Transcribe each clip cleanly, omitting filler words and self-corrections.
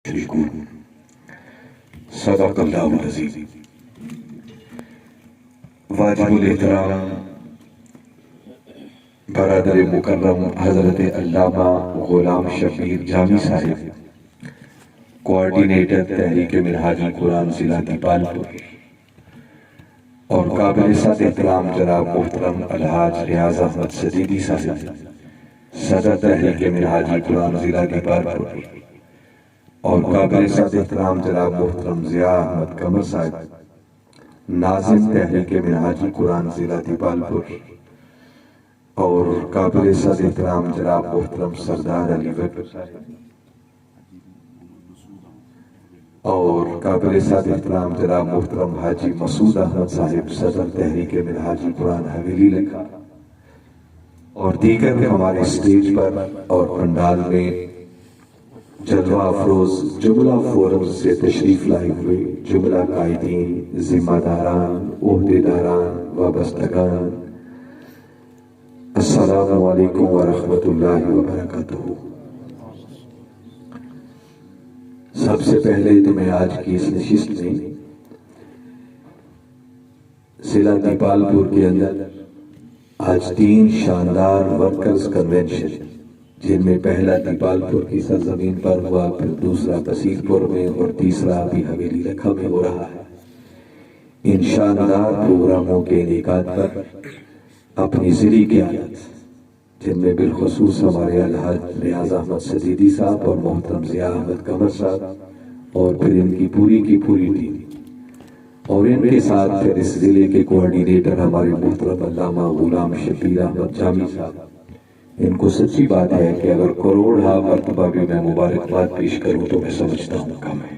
يشركون صدق اللہ العظیم۔ واجب الاحترام برادر مکرم حضرت علامہ غلام شبیر جامی صاحب، کوارڈینیٹر تحریک منہاج القرآن ضلع دیپال پور، اور قابل صد احترام جناب محترم الحاج ریاض احمد سدیدی صاحب، صدر تحریک منہاج القرآن ضلع دیپال پور، اور قابل صد احترام جناب محترم ضیاء احمد قمر صاحب، ناظم تحریک منہاج القرآن ضلع دیپال پور، اور قابل صد احترام جناب محترم سردار علی وقت صاحب، اور قابل صد احترام جناب محترم حاجی مسعود احمد صاحب، صدر تحریک منہاج القرآن حویلی لکھا، اور دیگر ہمارے سٹیج پر اور پنڈال میں جلوہ افروز جملہ فورم سے تشریف لائے ہوئے جملہ قائدین، ذمہ داران، عہدیداران، وابستگان، السلام علیکم ورحمۃ اللہ وبرکاتہ۔ سب سے پہلے تو میں آج کی اس نشست میں ضلع دیپال پور کے اندر آج 3 شاندار ورکرز کنونشن، جن میں پہلا دیپال پور کی سرزمین پر ہوا، پھر دوسرا بصیر پور میں، اور تیسرا ابھی حویلی لکھا میں ہو رہا ہے۔ ان شاندار پروگراموں کے انعقاد پر اپنی ذری قیادت، جن میں بالخصوص ہمارے الحاج ریاض احمد سدیدی صاحب اور محترم ضیاء احمد قمر صاحب، اور پھر ان کی پوری ٹیم، اور ان کے ساتھ پھر اس ضلع کے کوارڈینیٹر ہمارے محترم علامہ غلام شبیر احمد جامی صاحب۔ ان کو سچی بات ہے کہ اگر کروڑ مرتبہ بھی میں مبارکباد پیش کروں تو میں سمجھتا ہوں کم ہے۔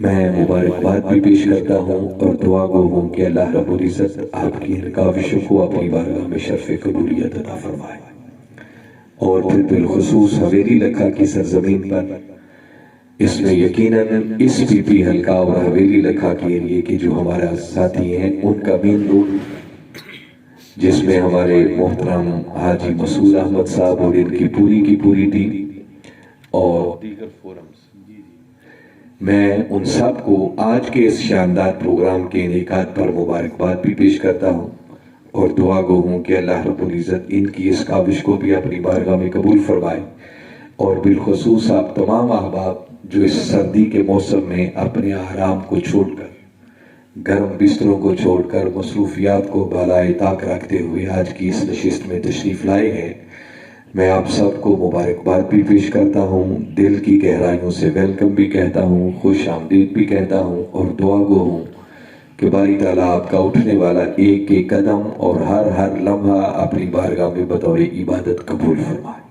میں مبارکباد بھی پیش کرتا ہوں اور دعا گو ہوں کہ اللہ رب العزت آپ کی ان کاوشوں کو اپنی بارگاہ میں شرف قبولیت عطا فرمائے، اور پھر بالخصوص حویلی لکھا کی سرزمین پر اس میں یقیناً اس پی پی حلقہ اور حویلی لکھا کے ایریے کے جو ہمارا ساتھی ہیں، ان کا مین رول، جس میں ہمارے محترم حاجی مسعود احمد صاحب اور ان کی پوری ٹیم اور دیگر فورمز، میں ان سب کو آج کے اس شاندار پروگرام کے انعقاد پر مبارکباد بھی پیش کرتا ہوں، اور دعا گو ہوں کہ اللہ رب العزت ان کی اس کاوش کو بھی اپنی بارگاہ میں قبول فرمائے، اور بالخصوص آپ تمام احباب جو اس سردی کے موسم میں اپنے آرام کو چھوڑ کر، گرم بستروں کو چھوڑ کر، مصروفیات کو بالائے طاق رکھتے ہوئے آج کی اس نشست میں تشریف لائے ہیں، میں آپ سب کو مبارکباد بھی پیش کرتا ہوں، دل کی گہرائیوں سے ویلکم بھی کہتا ہوں، خوش آمدید بھی کہتا ہوں، اور دعا گو ہوں کہ باری تعالیٰ آپ کا اٹھنے والا ایک ایک قدم اور ہر لمحہ اپنی بارگاہ میں بطور عبادت قبول فرمائے۔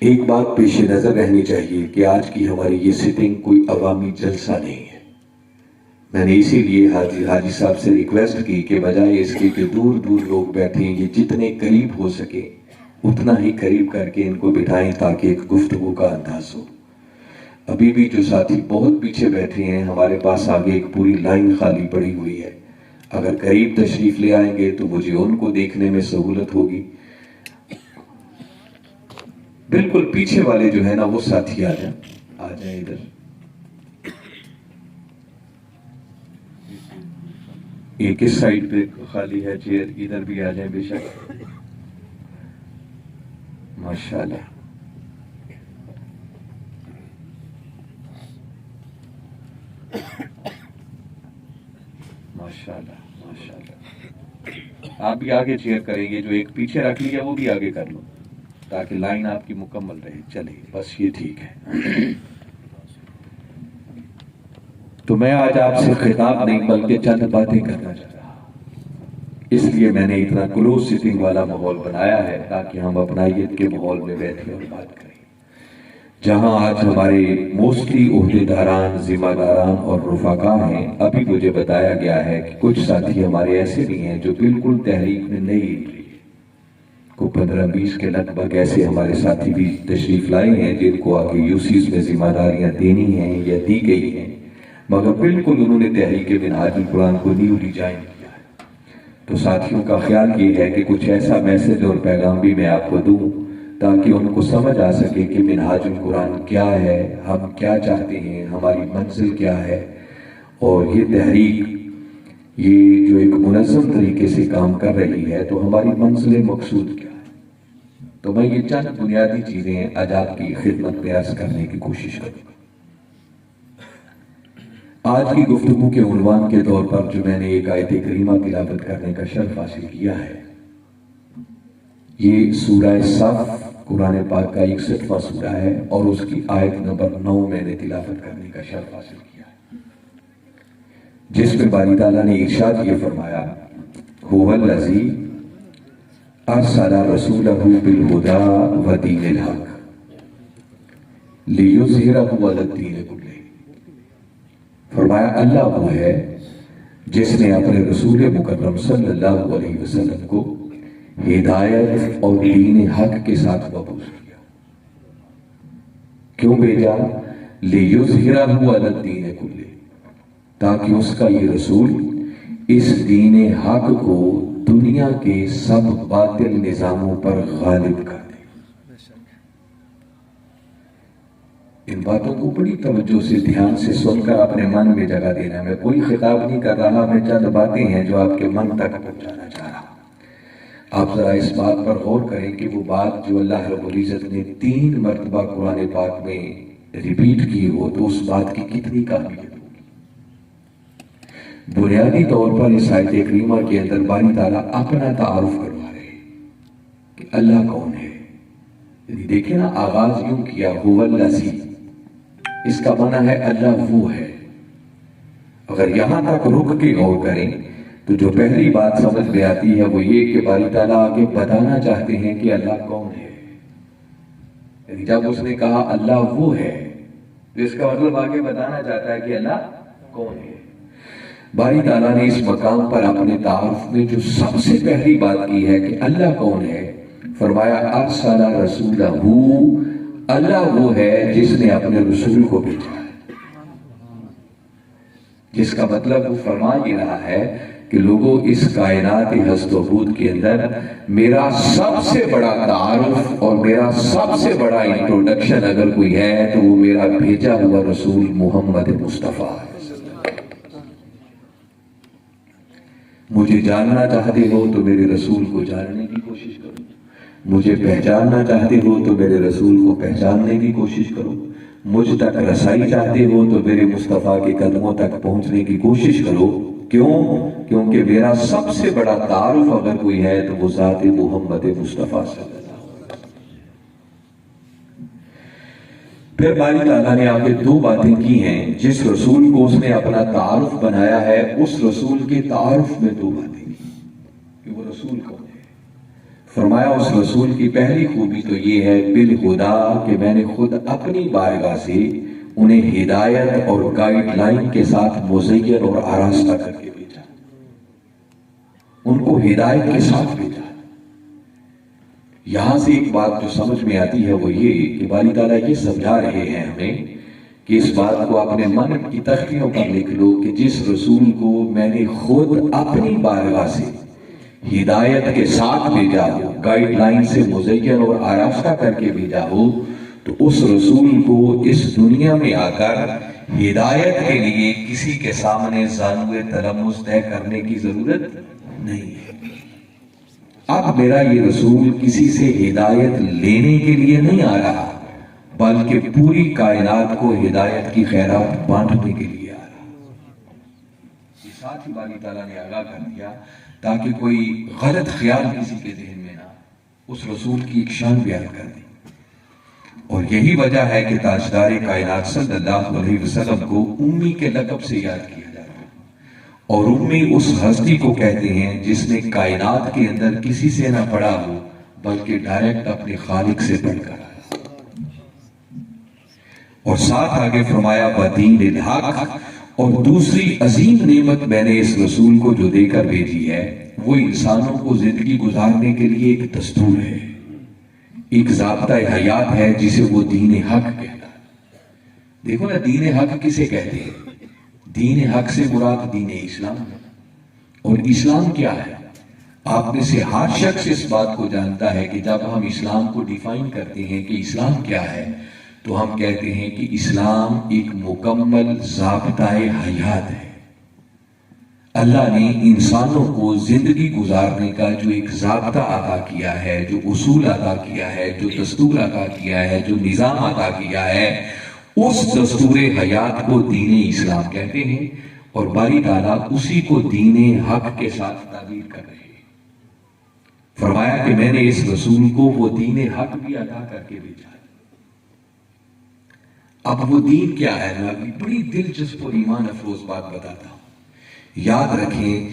ایک بات پیش نظر رہنی چاہیے کہ آج کی ہماری یہ سٹنگ کوئی عوامی جلسہ نہیں ہے۔ میں نے اسی لیے حاجی صاحب سے ریکویسٹ کی کہ بجائے اس کے کہ دور لوگ بیٹھیں، یہ جتنے قریب ہو سکے اتنا ہی قریب کر کے ان کو بٹھائیں تاکہ ایک گفتگو کا انداز ہو۔ ابھی بھی جو ساتھی بہت پیچھے بیٹھے ہیں، ہمارے پاس آگے ایک پوری لائن خالی پڑی ہوئی ہے، اگر قریب تشریف لے آئیں گے تو مجھے ان کو دیکھنے میں سہولت ہوگی۔ بالکل پیچھے والے جو ہے نا وہ ساتھی آ جائیں ادھر، ایک اس سائڈ پہ خالی ہے چیئر، ادھر بھی آ جائیں بے شک۔ ماشاءاللہ ماشاءاللہ ماشاءاللہ۔ آپ بھی آگے چیئر کریں گے، جو ایک پیچھے رکھ لیا وہ بھی آگے کر لو تاکہ لائن آپ کی مکمل رہے۔ چلے بس یہ ٹھیک ہے۔ تو میں آج آپ سے خطاب نہیں بلکہ چند باتیں کرنا چاہتا ہوں، اس لیے میں نے اتنا کلوز سٹنگ والا ماحول بنایا ہے تاکہ ہم اپنائیت کے ماحول میں بیٹھیں اور بات کریں۔ جہاں آج ہمارے موسٹلی عہدیداران، ذمہ داران اور رفقا ہیں، ابھی مجھے بتایا گیا ہے کہ کچھ ساتھی ہمارے ایسے بھی ہیں جو بالکل تحریک میں نہیں اترے، کو 15-20 کے لگ بھگ ایسے ہمارے ساتھی بھی تشریف لائے ہیں جن کو آگے یوسیز میں ذمہ داریاں دینی ہیں یا دی گئی ہیں، مگر بالکل انہوں نے تحریک منہاج القرآن کو نیولی جوائن کیا ہے۔ تو ساتھیوں کا خیال یہ ہے کہ کچھ ایسا میسج اور پیغام بھی میں آپ کو دوں تاکہ ان کو سمجھ آ سکے کہ منہاج القرآن کیا ہے، ہم کیا چاہتے ہیں، ہماری منزل کیا ہے، اور یہ تحریک یہ جو ایک منظم طریقے سے کام کر رہی ہے تو ہماری منزل مقصود کیا ہے۔ تو میں یہ چند بنیادی چیزیں آج آپ کی خدمت میں عرض کرنے کی کوشش کروں گا۔ آج کی گفتگو کے عنوان کے طور پر جو میں نے ایک آیت کریمہ تلاوت کرنے کا شرف حاصل کیا ہے، یہ سورہ صف قرآن پاک کا 61واں سورہ ہے، اور اس کی آیت نمبر 9 میں نے تلاوت کرنے کا شرف حاصل کیا ہے، جس میں باری تعالیٰ نے ارشاد یہ فرمایا، هو الذی ارسل رسولہ بالہدی ودین الحق لیظہرہ علی الدین کلہ۔ فرمایا اللہ وہ ہے جس نے اپنے رسول مکرم صلی اللہ علیہ وسلم کو ہدایت اور دین حق کے ساتھ مبعوث کیا۔ کیوں بھیجا؟ لیظہرہ علی الدین کلہ، تاکہ اس کا یہ رسول اس دین حق کو دنیا کے سب باطل نظاموں پر غالب کر دے۔ ان باتوں کو بڑی توجہ سے دھیان سے سن کر اپنے من میں جگہ دینا۔ میں کوئی خطاب نہیں کر رہا، میں چند باتیں ہیں جو آپ کے من تک پہنچانا چاہ رہا ہوں۔ آپ ذرا اس بات پر غور کریں کہ وہ بات جو اللہ رب العزت نے 3 مرتبہ قرآن پاک میں ریپیٹ کی ہو تو اس بات کی کتنی اہمیت ہوگی۔ بنیادی طور پر اس آیت کریمہ کے اندر باری تعالیٰ اپنا تعارف کروا رہے ہیں کہ اللہ کون ہے۔ یعنی دیکھیں نا، آغاز یوں کیا، هو الذی، اس کا معنی ہے اللہ وہ ہے۔ اگر یہاں تک رک کے غور کریں تو جو پہلی بات سمجھ میں آتی ہے وہ یہ کہ باری تعالیٰ آگے بتانا چاہتے ہیں کہ اللہ کون ہے۔ یعنی جب اس نے کہا اللہ وہ ہے تو اس کا مطلب آگے بتانا چاہتا ہے کہ اللہ کون ہے۔ باری تعالیٰ نے اس مقام پر اپنے تعارف میں جو سب سے پہلی بات کی ہے کہ اللہ کون ہے، فرمایا ارسل رسولہ، اللہ وہ ہے جس نے اپنے رسول کو بھیجا ہے۔ جس کا مطلب وہ فرما یہ رہا ہے کہ لوگوں، اس کائنات ہست و بود کے اندر میرا سب سے بڑا تعارف اور میرا سب سے بڑا انٹروڈکشن اگر کوئی ہے تو وہ میرا بھیجا ہوا رسول محمد مصطفیٰ ہے۔ مجھے جاننا چاہتے ہو تو میرے رسول کو جاننے کی کوشش کرو، مجھے پہچاننا چاہتے ہو تو میرے رسول کو پہچاننے کی کوشش کرو، مجھ تک رسائی چاہتے ہو تو میرے مصطفیٰ کے قدموں تک پہنچنے کی کوشش کرو۔ کیوں؟ کیونکہ میرا سب سے بڑا تعارف اگر کوئی ہے تو وہ ذات محمد مصطفیٰ صلی اللہ علیہ وسلم۔ پھر باری تعالیٰ نے آگے 2 باتیں کی ہیں۔ جس رسول کو اس نے اپنا تعارف بنایا ہے، اس رسول کے تعارف میں 2 باتیں کی کہ وہ رسول کون ہے۔ فرمایا اس رسول کی پہلی خوبی تو یہ ہے بالہدی، کہ میں نے خود اپنی بارگاہ سے انہیں ہدایت اور گائیڈ لائن کے ساتھ مزین اور آراستہ کر کے بھیجا، ان کو ہدایت کے ساتھ بھیجا۔ یہاں سے ایک بات جو سمجھ میں آتی ہے وہ یہ کہ باری تعالیٰ یہ سمجھا رہے ہیں ہمیں کہ اس بات کو اپنے من کی تختیوں پر لکھ لو کہ جس رسول کو میں نے خود اپنی بارگاہ سے ہدایت کے ساتھ بھیجا ہو، گائیڈ لائن سے مزین اور آراستہ کر کے بھیجا ہو، تو اس رسول کو اس دنیا میں آ کر ہدایت کے لیے کسی کے سامنے زانوئے تلمس طے کرنے کی ضرورت نہیں ہے۔ اب میرا یہ رسول کسی سے ہدایت لینے کے لیے نہیں آ رہا، بلکہ پوری کائنات کو ہدایت کی خیرات بانٹنے کے لیے آ رہا۔ یہ ساتھ ہی باری تعالیٰ نے آگاہ کر دیا تاکہ کوئی غلط خیال کسی کے ذہن میں نہ، اس رسول کی ایک شان بیان کر دی۔ اور یہی وجہ ہے کہ تاجدار کائنات صلی اللہ علیہ وسلم کو امی کے لقب سے یاد کیا جاتا ہے، اور امی اس ہستی کو کہتے ہیں جس نے کائنات کے اندر کسی سے نہ پڑھا ہو بلکہ ڈائریکٹ اپنے خالق سے پڑھ کر آیا۔ اور ساتھ آگے فرمایا ودین الحق، اور دوسری عظیم نعمت میں نے اس رسول کو جو دے کر بھیجی ہے وہ انسانوں کو زندگی گزارنے کے لیے ایک دستور ہے، ایک ضابطہ حیات ہے جسے وہ دین حق کہتا ہے۔ دیکھو نا، دین حق کسے کہتے ہیں؟ دین حق سے مراد دین اسلام ہے۔ اور اسلام کیا ہے؟ آپ میں سے ہر شخص اس بات کو جانتا ہے کہ جب ہم اسلام کو ڈیفائن کرتے ہیں کہ اسلام کیا ہے تو ہم کہتے ہیں کہ اسلام ایک مکمل ضابطۂ حیات ہے۔ اللہ نے انسانوں کو زندگی گزارنے کا جو ایک ضابطہ عطا کیا ہے، جو اصول عطا کیا ہے، جو دستور عطا کیا ہے، جو نظام عطا کیا ہے، اس دستور حیات کو دین اسلام کہتے ہیں، اور باری تعالیٰ اسی کو دین حق کے ساتھ تعبیر کر رہے ہیں۔ فرمایا کہ میں نے اس رسول کو وہ دین حق بھی عطا کر کے بھیجا ہے۔ اب وہ دین کیا ہے؟ میں بڑی دلچسپ اور ایمان افروز بات بتاتا ہوں۔ یاد رکھیں،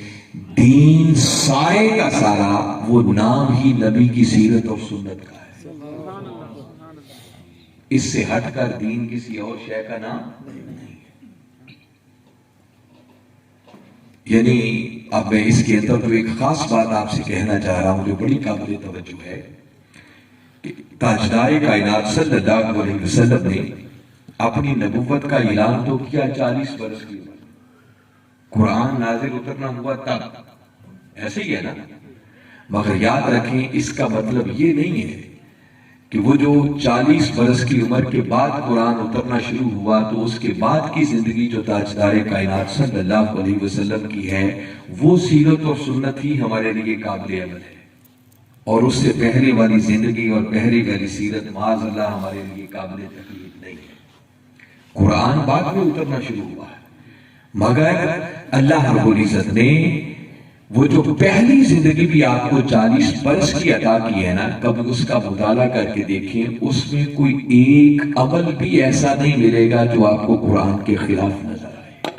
دین سارے کا سارا وہ نام ہی نبی کی سیرت اور سنت کا ہے۔ اس سے ہٹ کر دین کسی اور شے کا نام نہیں ہے۔ یعنی اب میں اس کے اندر تو ایک خاص بات آپ سے کہنا چاہ رہا ہوں جو بڑی قابل توجہ ہے کہ تاجدار کائنات صلی اللہ علیہ وسلم نے اپنی نبوت کا اعلان تو کیا 40 برس کی عمر، قرآن نازل اترنا ہوا تب، ایسے ہی ہے نا؟ مگر یاد رکھیں اس کا مطلب یہ نہیں ہے کہ وہ جو 40 برس کی عمر کے بعد قرآن اترنا شروع ہوا تو اس کے بعد کی زندگی جو تاجدار کائنات صلی اللہ علیہ وسلم کی ہے وہ سیرت اور سنت ہی ہمارے لیے قابل عمل ہے، اور اس سے پہلے والی زندگی اور پہلے والی سیرت معاذ اللہ ہمارے لیے قابل تکلیف نہیں ہے۔ قرآن بعد میں اترنا شروع ہوا ہے، مگر اللہ رب العزت نے وہ جو پہلی زندگی بھی آپ کو 40 برس کی عطا کی ہے نا، کبھی اس کا مطالعہ کر کے دیکھیں، اس میں کوئی ایک عمل بھی ایسا نہیں ملے گا جو آپ کو قرآن کے خلاف نظر آئے۔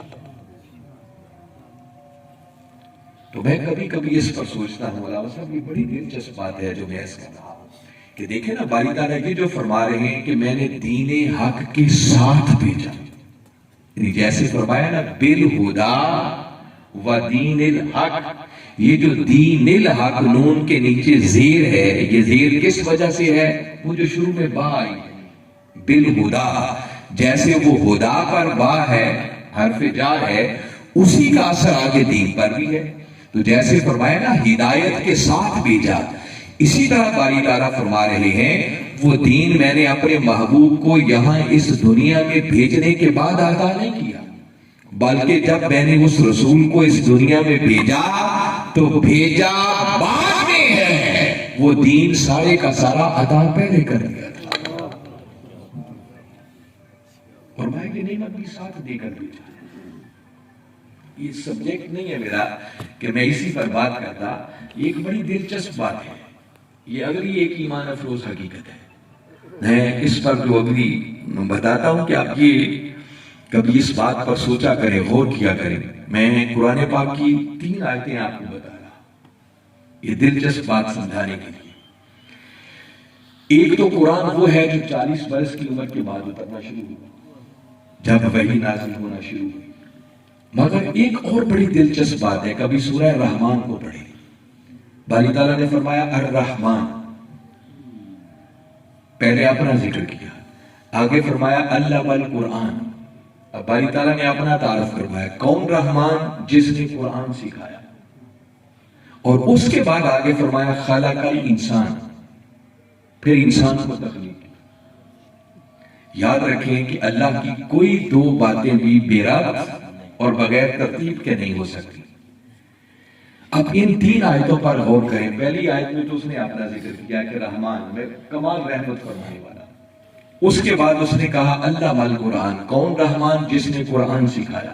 تو میں کبھی کبھی اس پر سوچتا ہوں، مولانا صاحب یہ بڑی دلچسپ بات ہے جو میں اس کر رہا ہوں کہ دیکھیں نا، باری تعالیٰ یہ جو فرما رہے ہیں کہ میں نے دین حق کے ساتھ بھیجا، جیسے فرمایا نا بالہدا و دین الحق، یہ جو دین الحق نون کے نیچے زیر ہے، یہ زیر کس وجہ سے ہے؟ وہ جو شروع میں با آئی بالہدا، جیسے وہ ہدا پر با ہے، حرف جار ہے، اسی کا اثر آگے دین پر بھی ہے۔ تو جیسے فرمایا نا ہدایت کے ساتھ بھیجا، اسی طرح باری تعالیٰ فرما رہے ہیں وہ دین میں نے اپنے محبوب کو یہاں اس دنیا میں بھیجنے کے بعد عطا نہیں کیا، بلکہ جب میں نے اس رسول کو اس دنیا میں بھیجا تو بھیجا بعد میں ہے، وہ دین سارے کا سارا عطا پہلے کر دیا تھا، اور میں کہ نہیں نبی ساتھ دے کر بھیجا۔ یہ سبجیکٹ نہیں ہے میرا کہ میں اسی پر بات کرتا، یہ ایک بڑی دلچسپ بات ہے، یہ اگلی ایک ایمان افروز حقیقت ہے۔ میں اس پر جو اگلی بتاتا ہوں کہ آپ یہ کبھی اس بات پر سوچا کریں، غور کیا کریں۔ میں قرآن پاک کی 3 آیتیں آپ کو بتا رہا ہوں یہ دلچسپ بات سمجھانے کے لیے۔ ایک تو قرآن وہ ہے جو 40 برس کی عمر کے بعد اترنا شروع ہوا، جب وحی نازل ہونا شروع ہوئی۔ مگر ایک اور بڑی دلچسپ بات ہے، کبھی سورہ رحمان کو پڑھیں، باری تعالیٰ نے فرمایا الرحمن، پہلے اپنا ذکر کیا، آگے فرمایا علم القرآن، اب باری تعالیٰ نے اپنا تعارف کروایا، کون رحمان؟ جس نے قرآن سکھایا، اور اس کے بعد آگے فرمایا خلق الانسان، پھر انسان کو تخلیق کی۔ یاد رکھیں کہ اللہ کی کوئی 2 باتیں بھی بے ربط اور بغیر ترتیب کے نہیں ہو سکتی۔ اب ان 3 آیتوں پر غور کریں۔ پہلی آیت میں تو اس نے اپنا ذکر کیا کہ رحمان میں کمال رحمت فرمانے والا، اس کے بعد اس نے کہا علم القرآن، کون رحمان؟ جس نے قرآن سکھایا،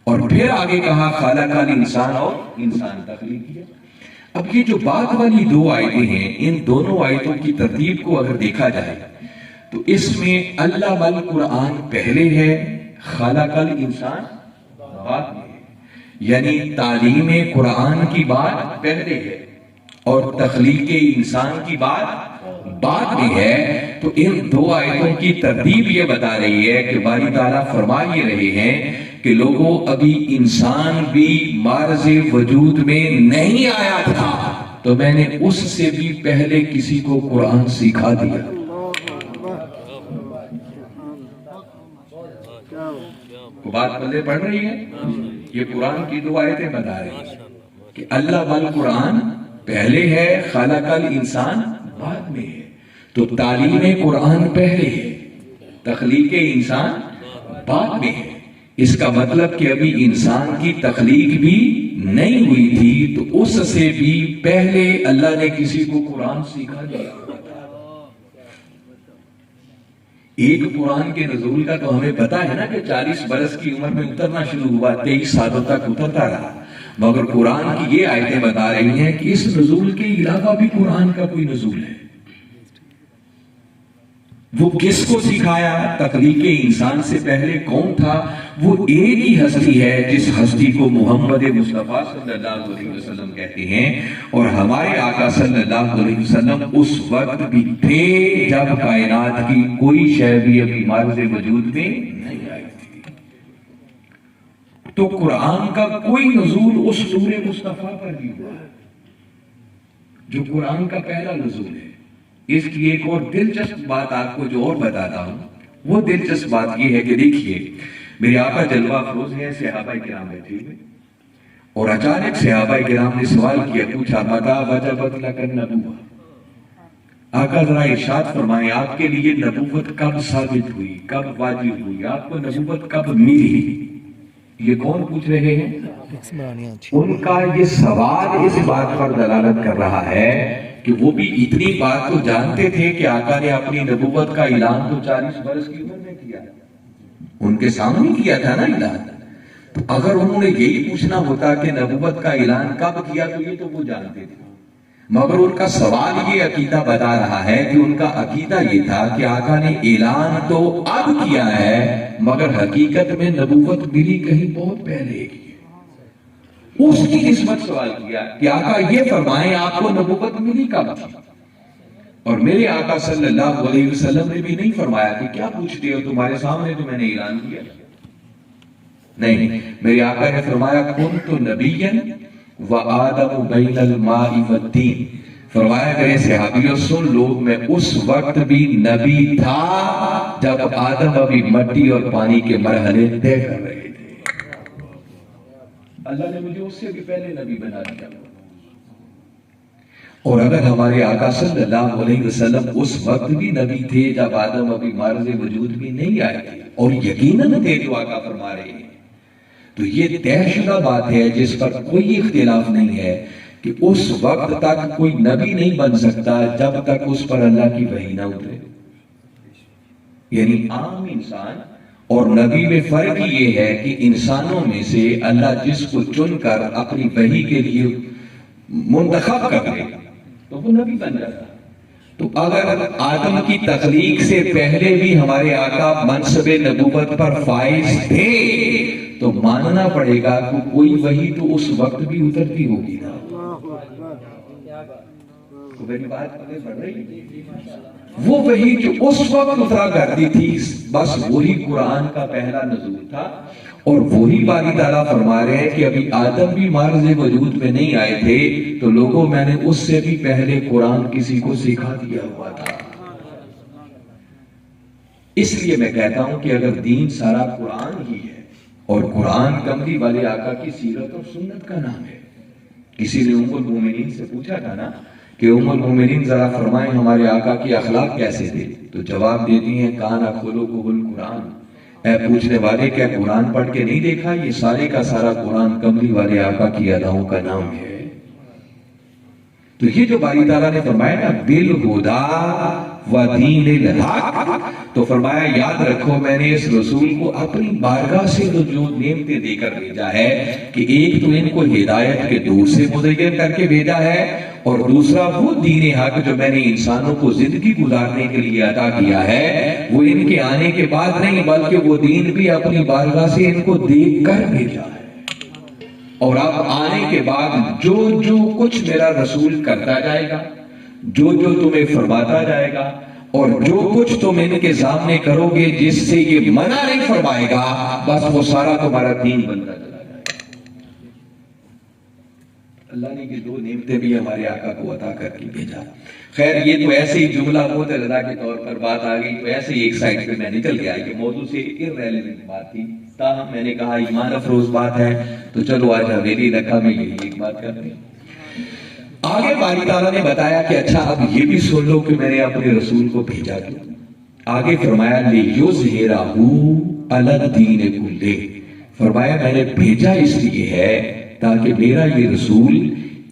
اور پھر آگے کہا خلق الانسان، اور انسان تخلیق کیا۔ اب یہ جو بعد والی 2 آیتیں ہیں، ان دونوں آیتوں کی ترتیب کو اگر دیکھا جائے تو اس میں علم القرآن پہلے ہے، خلق الانسان بعد میں ہے، یعنی تعلیم قرآن کی بات پہلے ہے اور تخلیق انسان کی بات بعد میں ہے۔ تو ان 2 آیتوں کی ترتیب یہ بتا رہی ہے کہ باری تعالیٰ فرما یہ رہے ہیں کہ لوگوں ابھی انسان بھی معرض وجود میں نہیں آیا تھا تو میں نے اس سے بھی پہلے کسی کو قرآن سکھا دیا۔ بات پلے پڑھ رہی ہے؟ یہ قرآن کی 2 آیتیں بتا رہی ہیں کہ اللہ والقرآن پہلے ہے، خلق الانسان بعد میں ہے. تو تعلیم قرآن پہلے ہے، تخلیق انسان بعد میں ہے. اس کا مطلب کہ ابھی انسان کی تخلیق بھی نہیں ہوئی تھی، تو اس سے بھی پہلے اللہ نے کسی کو قرآن سکھا دیا. ایک قرآن کے نزول کا تو ہمیں پتا ہے نا کہ 40 برس کی عمر میں اترنا شروع ہوا، 23 سالوں تک اترتا رہا. مگر قرآن کی یہ آیتیں بتا رہی ہیں کہ اس نزول کے علاوہ بھی قرآن کا کوئی نزول ہے. وہ کس کو سکھایا؟ تخلیق انسان سے پہلے کون تھا؟ وہ ایک ہی ہستی ہے جس ہستی کو محمد مصطفیٰ صلی اللہ علیہ وسلم کہتے ہیں. اور ہمارے آقا صلی اللہ علیہ وسلم اس وقت بھی تھے جب کائنات کی کوئی شے بھی ابھی معرض وجود میں نہیں آئی تھی. تو قرآن کا کوئی نزول اس نور مصطفیٰ پر بھی ہوا جو قرآن کا پہلا نزول ہے. اس کی ایک اور دلچسپ بات آپ کو جو اور بتاتا ہوں، وہ دلچسپ بات یہ ہے کہ دیکھیے میرے آقا جلوہ افروز ہیں، صحابہ کرام بیٹھے ہوئے، اور اچانک صحابہ کرام نے سوال کیا، پوچھا متى وجبت لک النبوہ، آقا ذرا ارشاد فرمائیں آپ کے لیے نبوت کب ثابت ہوئی، کب واجب ہوئی، آپ کو نبوت کب ملی؟ یہ کون پوچھ رہے ہیں؟ ان کا یہ سوال اس بات پر دلالت کر رہا ہے کہ وہ بھی اتنی بات تو جانتے تھے کہ آقا نے اپنی نبوت کا اعلان تو 40 برس کی عمر میں کیا، ان کے سامنے کیا تھا نا اعلان. تو اگر انہوں نے یہی پوچھنا ہوتا کہ نبوت کا اعلان کب کیا، تو یہ تو وہ جانتے تھے. مگر ان کا سوال یہ عقیدہ بتا رہا ہے کہ ان کا عقیدہ یہ تھا کہ آقا نے اعلان تو اب کیا ہے، مگر حقیقت میں نبوت ملی کہیں بہت پہلے کی. اس کی نسبت سوال کیا کہ آقا یہ فرمائیں آپ کو نبوت ملی کب تھی؟ اور میرے آقا صلی اللہ علیہ وسلم نے بھی نہیں فرمایا کہ کیا پوچھتے ہو، تمہارے سامنے تو میں نے اعلان کیا. نہیں، میرے آقا نے فرمایا کنت نبیا وآدم بین الماء والدین. فرمایا میرے صحابیوں سن لو، میں اس وقت بھی نبی تھا جب آدم ابھی مٹی اور پانی کے مرحلے طے کر رہے تھے. اللہ نے مجھے اس سے بھی پہلے نبی بنا دیا. اور اگر ہمارے آقا صلی اللہ علیہ وسلم اس وقت بھی نبی تھے جب آدم ابھی معرض وجود بھی نہیں آئے تھے، اور یقیناً تھے جو آقا فرما رہے ہیں، تو یہ طے شدہ بات ہے جس پر کوئی اختلاف نہیں ہے کہ اس وقت تک کوئی نبی نہیں بن سکتا جب تک اس پر اللہ کی وحی نہ اترے. یعنی عام انسان اور نبی میں فرق یہ ہے کہ انسانوں میں سے اللہ جس کو چن کر اپنی وحی کے لیے منتخب کر لے تو وہ نبی بن جاتا. تو اگر آدم کی تخلیق سے پہلے بھی ہمارے آقا منصب نبوت پر فائز تھے تو ماننا پڑے گا کہ کوئی وحی تو اس وقت بھی اترتی ہوگی نا. وہ وحی جو اس وقت اترا کرتی تھی بس وہی قرآن کا پہلا نزول تھا. اور وہی باری تعالیٰ فرما رہے ہیں کہ ابھی آدم بھی معرض وجود میں نہیں آئے تھے تو لوگوں میں نے اس سے بھی پہلے قرآن کسی کو سکھا دیا ہوا تھا. اس لیے میں کہتا ہوں کہ اگر دین سارا قرآن ہی ہے اور قرآن کملی والے آقا کی سیرت اور سنت کا نام ہے. کسی نے ام المومنین سے پوچھا تھا نا کہ ام المومنین ذرا فرمائیں ہمارے آقا کی اخلاق کیسے تھے، تو جواب دیتی ہیں کانا خلقہ القرآن. اے پوچھنے والے کیا قرآن پڑھ کے نہیں دیکھا؟ یہ سارے کا سارا قرآن کملی والے آقا کی اداؤں کا نام ہے. تو یہ جو باری تعالیٰ نے فرمایا نا بالہدیٰ ودین الحق، تو فرمایا یاد رکھو میں نے اس رسول کو اپنی بارگاہ سے جو نعمتیں دے کر بھیجا ہے کہ ایک تو ان کو ہدایت کے دور سے مزین کر کے بھیجا ہے، اور دوسرا وہ دین حق جو میں نے انسانوں کو زندگی گزارنے کے لیے عطا کیا ہے وہ ان کے آنے کے بعد نہیں بلکہ وہ دین بھی اپنی بارگاہ سے ان کو دیکھ کر بھیجا ہے. اور اب آنے کے بعد جو جو کچھ میرا رسول کرتا جائے گا، جو جو تمہیں فرماتا جائے گا، اور جو کچھ تم ان کے سامنے کرو گے جس سے یہ منع نہیں فرمائے گا، بس وہ سارا تمہارا دین بنتا چلا جائے گا. اللہ نے یہ دو نعمتیں بھی ہمارے آقا کو عطا کر کے بھیجا. خیر یہ تو ایسے ہی جملہ متعلقہ کے طور پر بات آ گئی، تو ایسے ہی ایک سائٹ پہ میں نکل گیا کہ موضوع سے irrelevant بات تھی. تاہم میں نے کہا ایمان افروز بات ہے تو چلو آج حویلی رکھا میں یہی ایک بات کرتے ہیں۔ آگے باری تعالیٰ نے بتایا کہ اچھا اب یہ بھی سن لو کہ میں نے اپنے رسول کو بھیجا کیوں۔ آگے فرمایا لِيُظْهِرَهُ عَلَى الدِّينِ كُلِّهِ، فرمایا میں نے بھیجا اس لیے ہے تاکہ میرا یہ رسول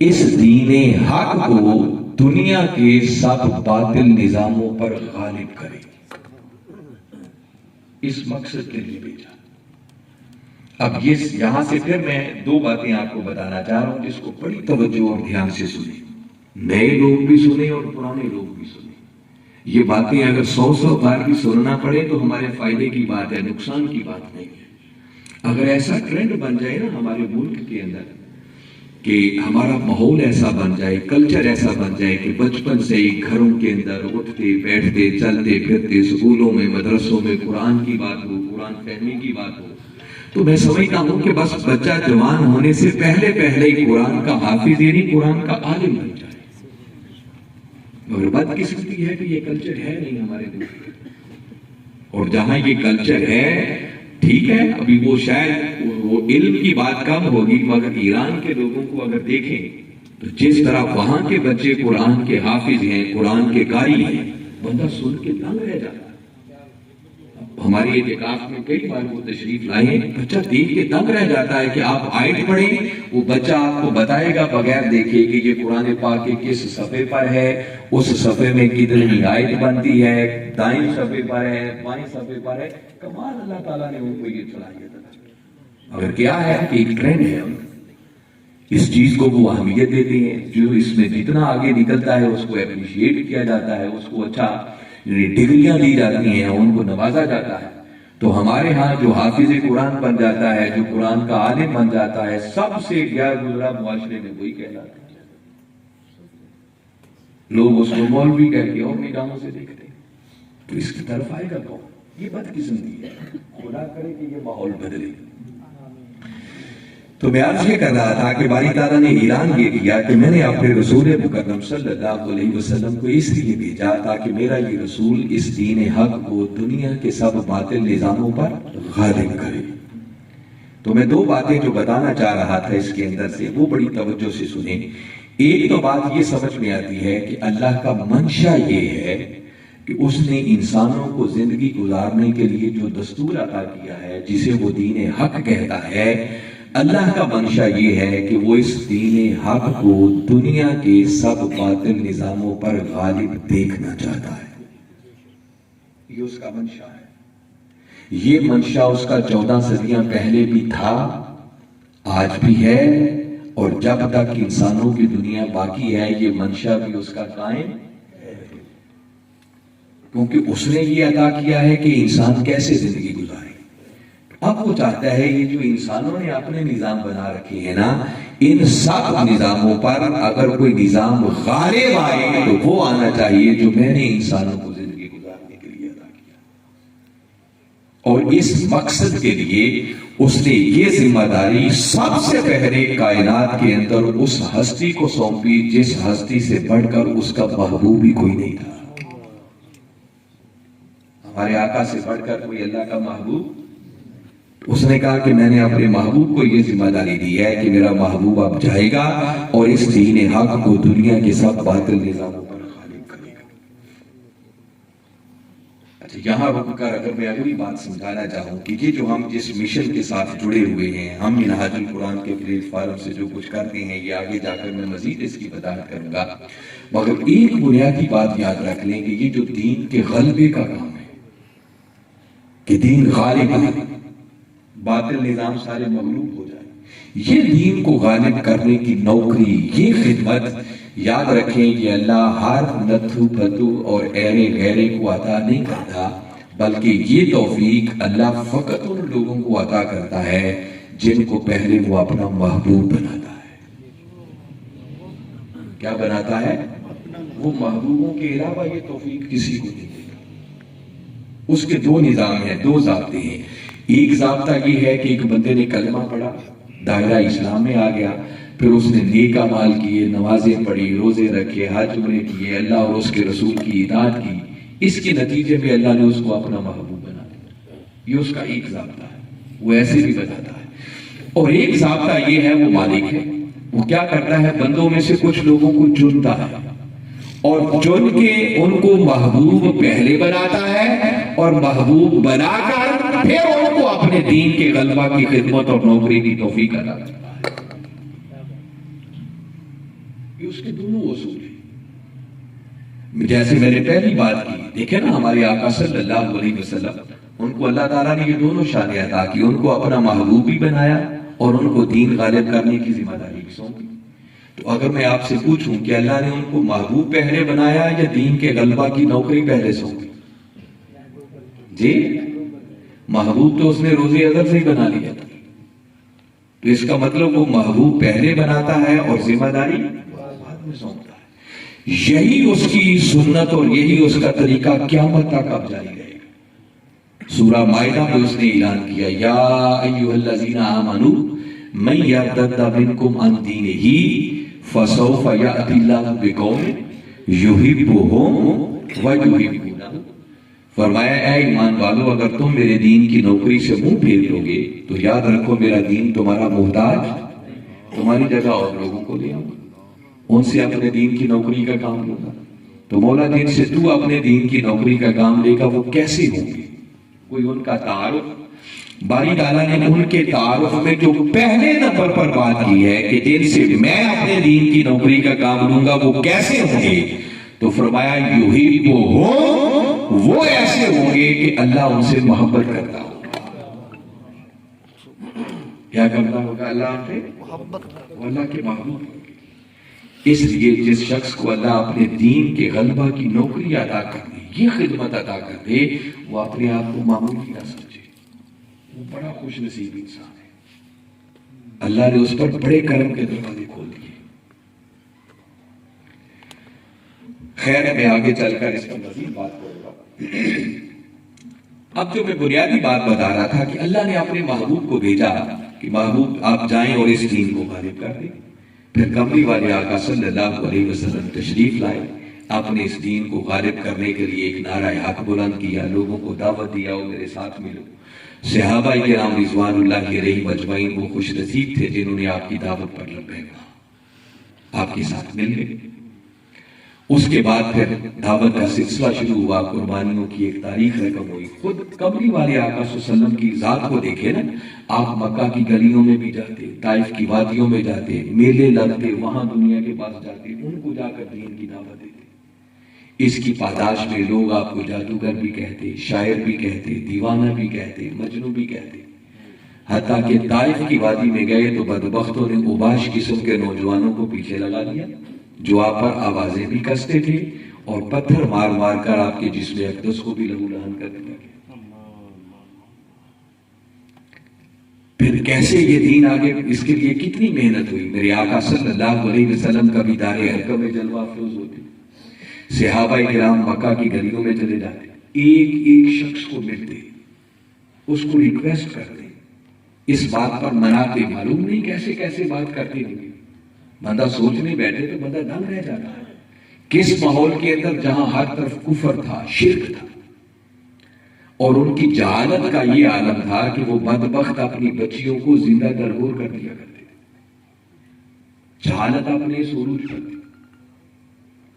اس دین حق کو دنیا کے سب باطل نظاموں پر غالب کرے، اس مقصد کے لیے بھیجا۔ اب یہاں سے پھر میں دو باتیں آپ کو بتانا چاہ رہا ہوں جس کو بڑی توجہ اور دھیان سے سنیں، نئے لوگ بھی سنیں اور پرانے لوگ بھی سنیں۔ یہ باتیں اگر 100 بار بھی سننا پڑے تو ہمارے فائدے کی بات ہے، نقصان کی بات نہیں ہے۔ اگر ایسا ٹرینڈ بن جائے نا ہمارے ملک کے اندر کہ ہمارا ماحول ایسا بن جائے، کلچر ایسا بن جائے کہ بچپن سے ہی گھروں کے اندر اٹھتے بیٹھتے چلتے پھرتے اسکولوں میں مدرسوں میں قرآن کی بات ہو، قرآن فہمی کی بات ہو، تو میں سمجھتا ہوں کہ بس بچہ جوان ہونے سے پہلے ہی قرآن کا حافظ یعنی قرآن کا عالم بن جائے۔ اور بدقسمتی ہے کہ یہ کلچر ہے نہیں ہمارے ملک میں، اور جہاں یہ کلچر ہے ٹھیک ہے، ابھی وہ شاید وہ علم کی بات کم ہوگی، مگر ایران کے لوگوں کو اگر دیکھیں تو جس طرح وہاں کے بچے قرآن کے حافظ ہیں، قرآن کے قاری ہیں، بندہ سن کے دنگ رہ جاتا ہے۔ ہماری اعتکاف میں کئی بار وہ تشریف لائے، بچہ دیکھ کے دنگ رہ جاتا ہے کہ آپ آیت پڑھیں، وہ بچہ آپ کو بتائے گا بغیر دیکھے کہ یہ قرآن پاک کے کس صفحے پر ہے، اس صفحے میں کتنی آیت بنتی ہے، دائیں صفحے پر ہے، بائیں صفحے پر ہے۔ کمال اللہ تعالیٰ نے ان کو یہ صلاحیت عطا، مگر کیا ہے کہ ایک ٹرینڈ ہے، اس چیز کو وہ اہمیت دیتے ہیں، جو اس میں جتنا آگے نکلتا ہے اس کو اپریشیٹ کیا جاتا ہے، اس کو اچھا ڈگریاں دی جاتی ہیں، ان کو نوازا جاتا ہے۔ تو ہمارے ہاں جو حافظ قرآن بن جاتا ہے، جو قرآن کا عالم بن جاتا ہے، سب سے غیر گزرا معاشرے میں وہی کہلاتا ہے۔ لوگ اس کو مولوی کہہ کے اور نگاہوں سے دیکھتے ہیں، تو اس کی طرف آئے گا کون؟ یہ بدقسمتی ہے، خدا کرے کہ یہ ماحول بدلے۔ تو میں عرض یہ کر رہا تھا کہ باری تعالیٰ نے اعلان یہ کیا کہ میں نے اپنے رسول مکرم صلی اللہ علیہ وسلم کو اس لیے بھیجا تاکہ میرا یہ رسول اس دین حق کو دنیا کے سب باطل نظاموں پر غالب کرے۔ تو میں دو باتیں جو بتانا چاہ رہا تھا اس کے اندر سے وہ بڑی توجہ سے سنیں۔ ایک تو بات یہ سمجھ میں آتی ہے کہ اللہ کا منشا یہ ہے کہ اس نے انسانوں کو زندگی گزارنے کے لیے جو دستور عطا کیا ہے، جسے وہ دین حق کہتا ہے، اللہ کا منشا یہ ہے کہ وہ اس دین حق کو دنیا کے سب باطل نظاموں پر غالب دیکھنا چاہتا ہے۔ یہ اس کا منشا ہے۔ یہ منشا اس کا 14 صدیاں پہلے بھی تھا، آج بھی ہے، اور جب تک انسانوں کی دنیا باقی ہے یہ منشا بھی اس کا قائم ہے، کیونکہ اس نے یہ عطا کیا ہے کہ انسان کیسے زندگی گزارے۔ اب وہ چاہتا ہے یہ جو انسانوں نے اپنے نظام بنا رکھے ہیں نا، ان سب نظاموں پر اگر کوئی نظام غالب آئے تو وہ آنا چاہیے جو میں نے انسانوں کو زندگی گزارنے کے لیے عطا کیا، اور اس مقصد کے لیے اس نے یہ ذمہ داری سب سے پہلے کائنات کے اندر اس ہستی کو سونپی جس ہستی سے بڑھ کر اس کا محبوب بھی کوئی نہیں تھا۔ ہمارے آقا سے بڑھ کر کوئی اللہ کا محبوب، اس نے کہا کہ میں نے اپنے محبوب کو یہ ذمہ داری دی ہے کہ میرا محبوب اب جائے گا اور اس دین حق کو دنیا کے سب باطل نظاموں پر غالب کرے گا۔ اچھا، یہاں رک کر اگر میں اگلی بات سمجھانا چاہوں کہ یہ جو ہم جس مشن کے ساتھ جڑے ہوئے ہیں، ہم منہاج القرآن کے پلیٹ فارم سے جو کچھ کرتے ہیں، یہ آگے جا کر میں مزید اس کی وضاحت کروں گا، مگر ایک بنیادی بات یاد رکھ لیں کہ یہ جو دین کے غلبے کا کام ہے، کہ دین غالب ہے، باطل نظام سارے مغلوب ہو جائیں، یہ دین کو غالب کرنے کی نوکری، یہ خدمت یاد رکھیں کہ اللہ ہر نتھو پتو اور ایرے غیرے کو عطا نہیں کرتا، بلکہ یہ توفیق اللہ فقط ان لوگوں کو عطا کرتا ہے جن کو پہلے وہ اپنا محبوب بناتا ہے۔ کیا بناتا ہے؟ وہ محبوبوں کے علاوہ یہ توفیق کسی کو نہیں دیتا۔ اس کے دو نظام ہیں، دو ضابطے ہیں۔ ایک ضابطہ یہ ہے کہ ایک بندے نے کلمہ پڑھا، دائرہ اسلام میں آ گیا، پھر اس نے نیک اعمال کیے، نمازیں پڑھی، روزے رکھے، حج عمرے کیے، اللہ اور اس کے رسول کی اطاعت کی، اس کے نتیجے میں اللہ نے اس کو اپنا محبوب بنا دیا۔ یہ اس کا ایک ضابطہ ہے۔ وہ ایسے بھی بتاتا ہے. اور ایک ضابطہ یہ ہے، وہ مالک ہے، وہ کیا کرتا ہے، بندوں میں سے کچھ لوگوں کو چنتا ہے اور چن کے ان کو محبوب پہلے بناتا ہے اور محبوب بنا کر پھر ان کو اپنے دین کے غلبہ کی خدمت اور نوکری کی توفیق عطا کرتا ہے. یہ اس کے دونوں اصول ہیں. جیسے میں نے پہلی بات کی، دیکھیں نا ہمارے آقا صلی اللہ علیہ وسلم، ان کو اللہ تعالیٰ نے یہ دونوں شانیں عطا کی، ان کو اپنا محبوب بھی بنایا اور ان کو دین غالب کرنے کی ذمہ داری بھی سونپی. تو اگر میں آپ سے پوچھوں کہ اللہ نے ان کو محبوب پہلے بنایا یا دین کے غلبہ کی نوکری پہلے سونپی؟ جی محبوب تو اس نے روزی ازل سے ہی بنا لیا تھا. تو اس کا مطلب وہ محبوب پہلے بناتا ہے اور ذمہ داری بعد میں سونپتا ہے. یہی اس کی سنت اور یہی اس کا طریقہ قیامت تک اب جاری رہے گا. سورہ مائدہ میں اس نے اعلان کیا، یا ایھا الذین آمنوا من یرتد منکم عن دینہ فسوف یأتی اللہ بقوم یحبہم ویحبونہ. فرمایا اے ایمان والو، اگر تم میرے دین کی نوکری سے منہ پھیر لو گے تو یاد رکھو میرا دین تمہارا محتاج، تمہاری جگہ اور لوگوں کو لے آؤں گا، ان سے اپنے دین کی نوکری کا کام لوں گا. تو مولا جن سے تو اپنے دین کی نوکری کا کام لے گا وہ کیسے ہوں گے؟ کوئی ان کا تعارف؟ باری تعالیٰ نے ان کے تعارف میں جو پہلے نمبر پر بات کی ہے کہ جن سے میں اپنے دین کی نوکری کا کام لوں گا وہ کیسے ہوں گے، تو فرمایا یحبہم، وہ ایسے ہوں گے کہ اللہ ان سے محبت کرتا ہوگا. کیا کرتا ہوگا؟ اللہ سے محبت، اللہ کے محبوب. اس لیے جس شخص کو اللہ اپنے دین کے غلبہ کی نوکری عطا کر دے، یہ خدمت عطا کر دے، وہ اپنے آپ کو معمولی نہ سمجھے، وہ بڑا خوش نصیب انسان ہے. اللہ نے اس پر بڑے کرم کے دروازے کھول دیے. خیر میں آگے چل کر اس پر مزید بات کروں گا. اب جو میں بنیادی بات بتا رہا تھا کہ اللہ نے اپنے محبوب کو بھیجا کہ محبوب آپ جائیں اور اس دین کو غالب کر دیں. پھر کملی والے آقا صلی اللہ علیہ وسلم تشریف لائے. آپ نے اس دین کو غالب کرنے کے لیے ایک نعرہ حق بلند کیا، لوگوں کو دعوت دیا، وہ میرے ساتھ ملو. صحابہ کرام رضوان اللہ علیہم اجمعین وہ خوش نصیب تھے جنہوں نے آپ کی دعوت پر لبیک کہا، آپ کے ساتھ مل گئے. اس کے بعد پھر دعوت کا سلسلہ شروع ہوا، قربانیوں کی ایک تاریخ رقم ہوئی. خود کملی والے آقا صلی اللہ علیہ وسلم کی ذات کو دیکھے نا، آپ مکہ کی گلیوں میں بھی جاتے، طائف کی وادیوں میں جاتے، میلے لگتے، وہاں دنیا کے پاس جاتے، ان کو جا کر دین کی دعوت دیتے. اس کی پاداش میں لوگ آپ کو جادوگر بھی کہتے، شاعر بھی کہتے، دیوانہ بھی کہتے، مجنون بھی کہتے. حتیٰ کہ طائف کی وادی میں گئے تو بدبختوں نے اوباش قسم کے نوجوانوں کو پیچھے لگا لیا جو آپ پر آوازیں بھی کستے تھے اور پتھر مار مار کر آپ کے جسم اقدس کو بھی لہو لہان کر دیا گیا. پھر کیسے یہ دین آگے، اس کے لیے کتنی محنت ہوئی. میرے آقا صلی اللہ علیہ وسلم کا بھی دار حرکت میں جلوہ افروز ہوتے. صحابہ کرام مکہ کی گلیوں میں چلے جاتے، ایک ایک شخص کو ملتے، اس کو ریکویسٹ کرتے، اس بات پر مناتے. معلوم نہیں کیسے کیسے بات کرتے ہوں گے. بندہ سوچنے بیٹھے تو بندہ دنگ رہ جاتا ہے. کس ماحول کے اندر جہاں ہر طرف کفر تھا، شرک تھا، اور ان کی جہالت کا یہ عالم تھا کہ وہ بدبخت اپنی بچیوں کو زندہ درگور کر دیا کرتے تھے. جہالت اپنے اس عروج پر تھی.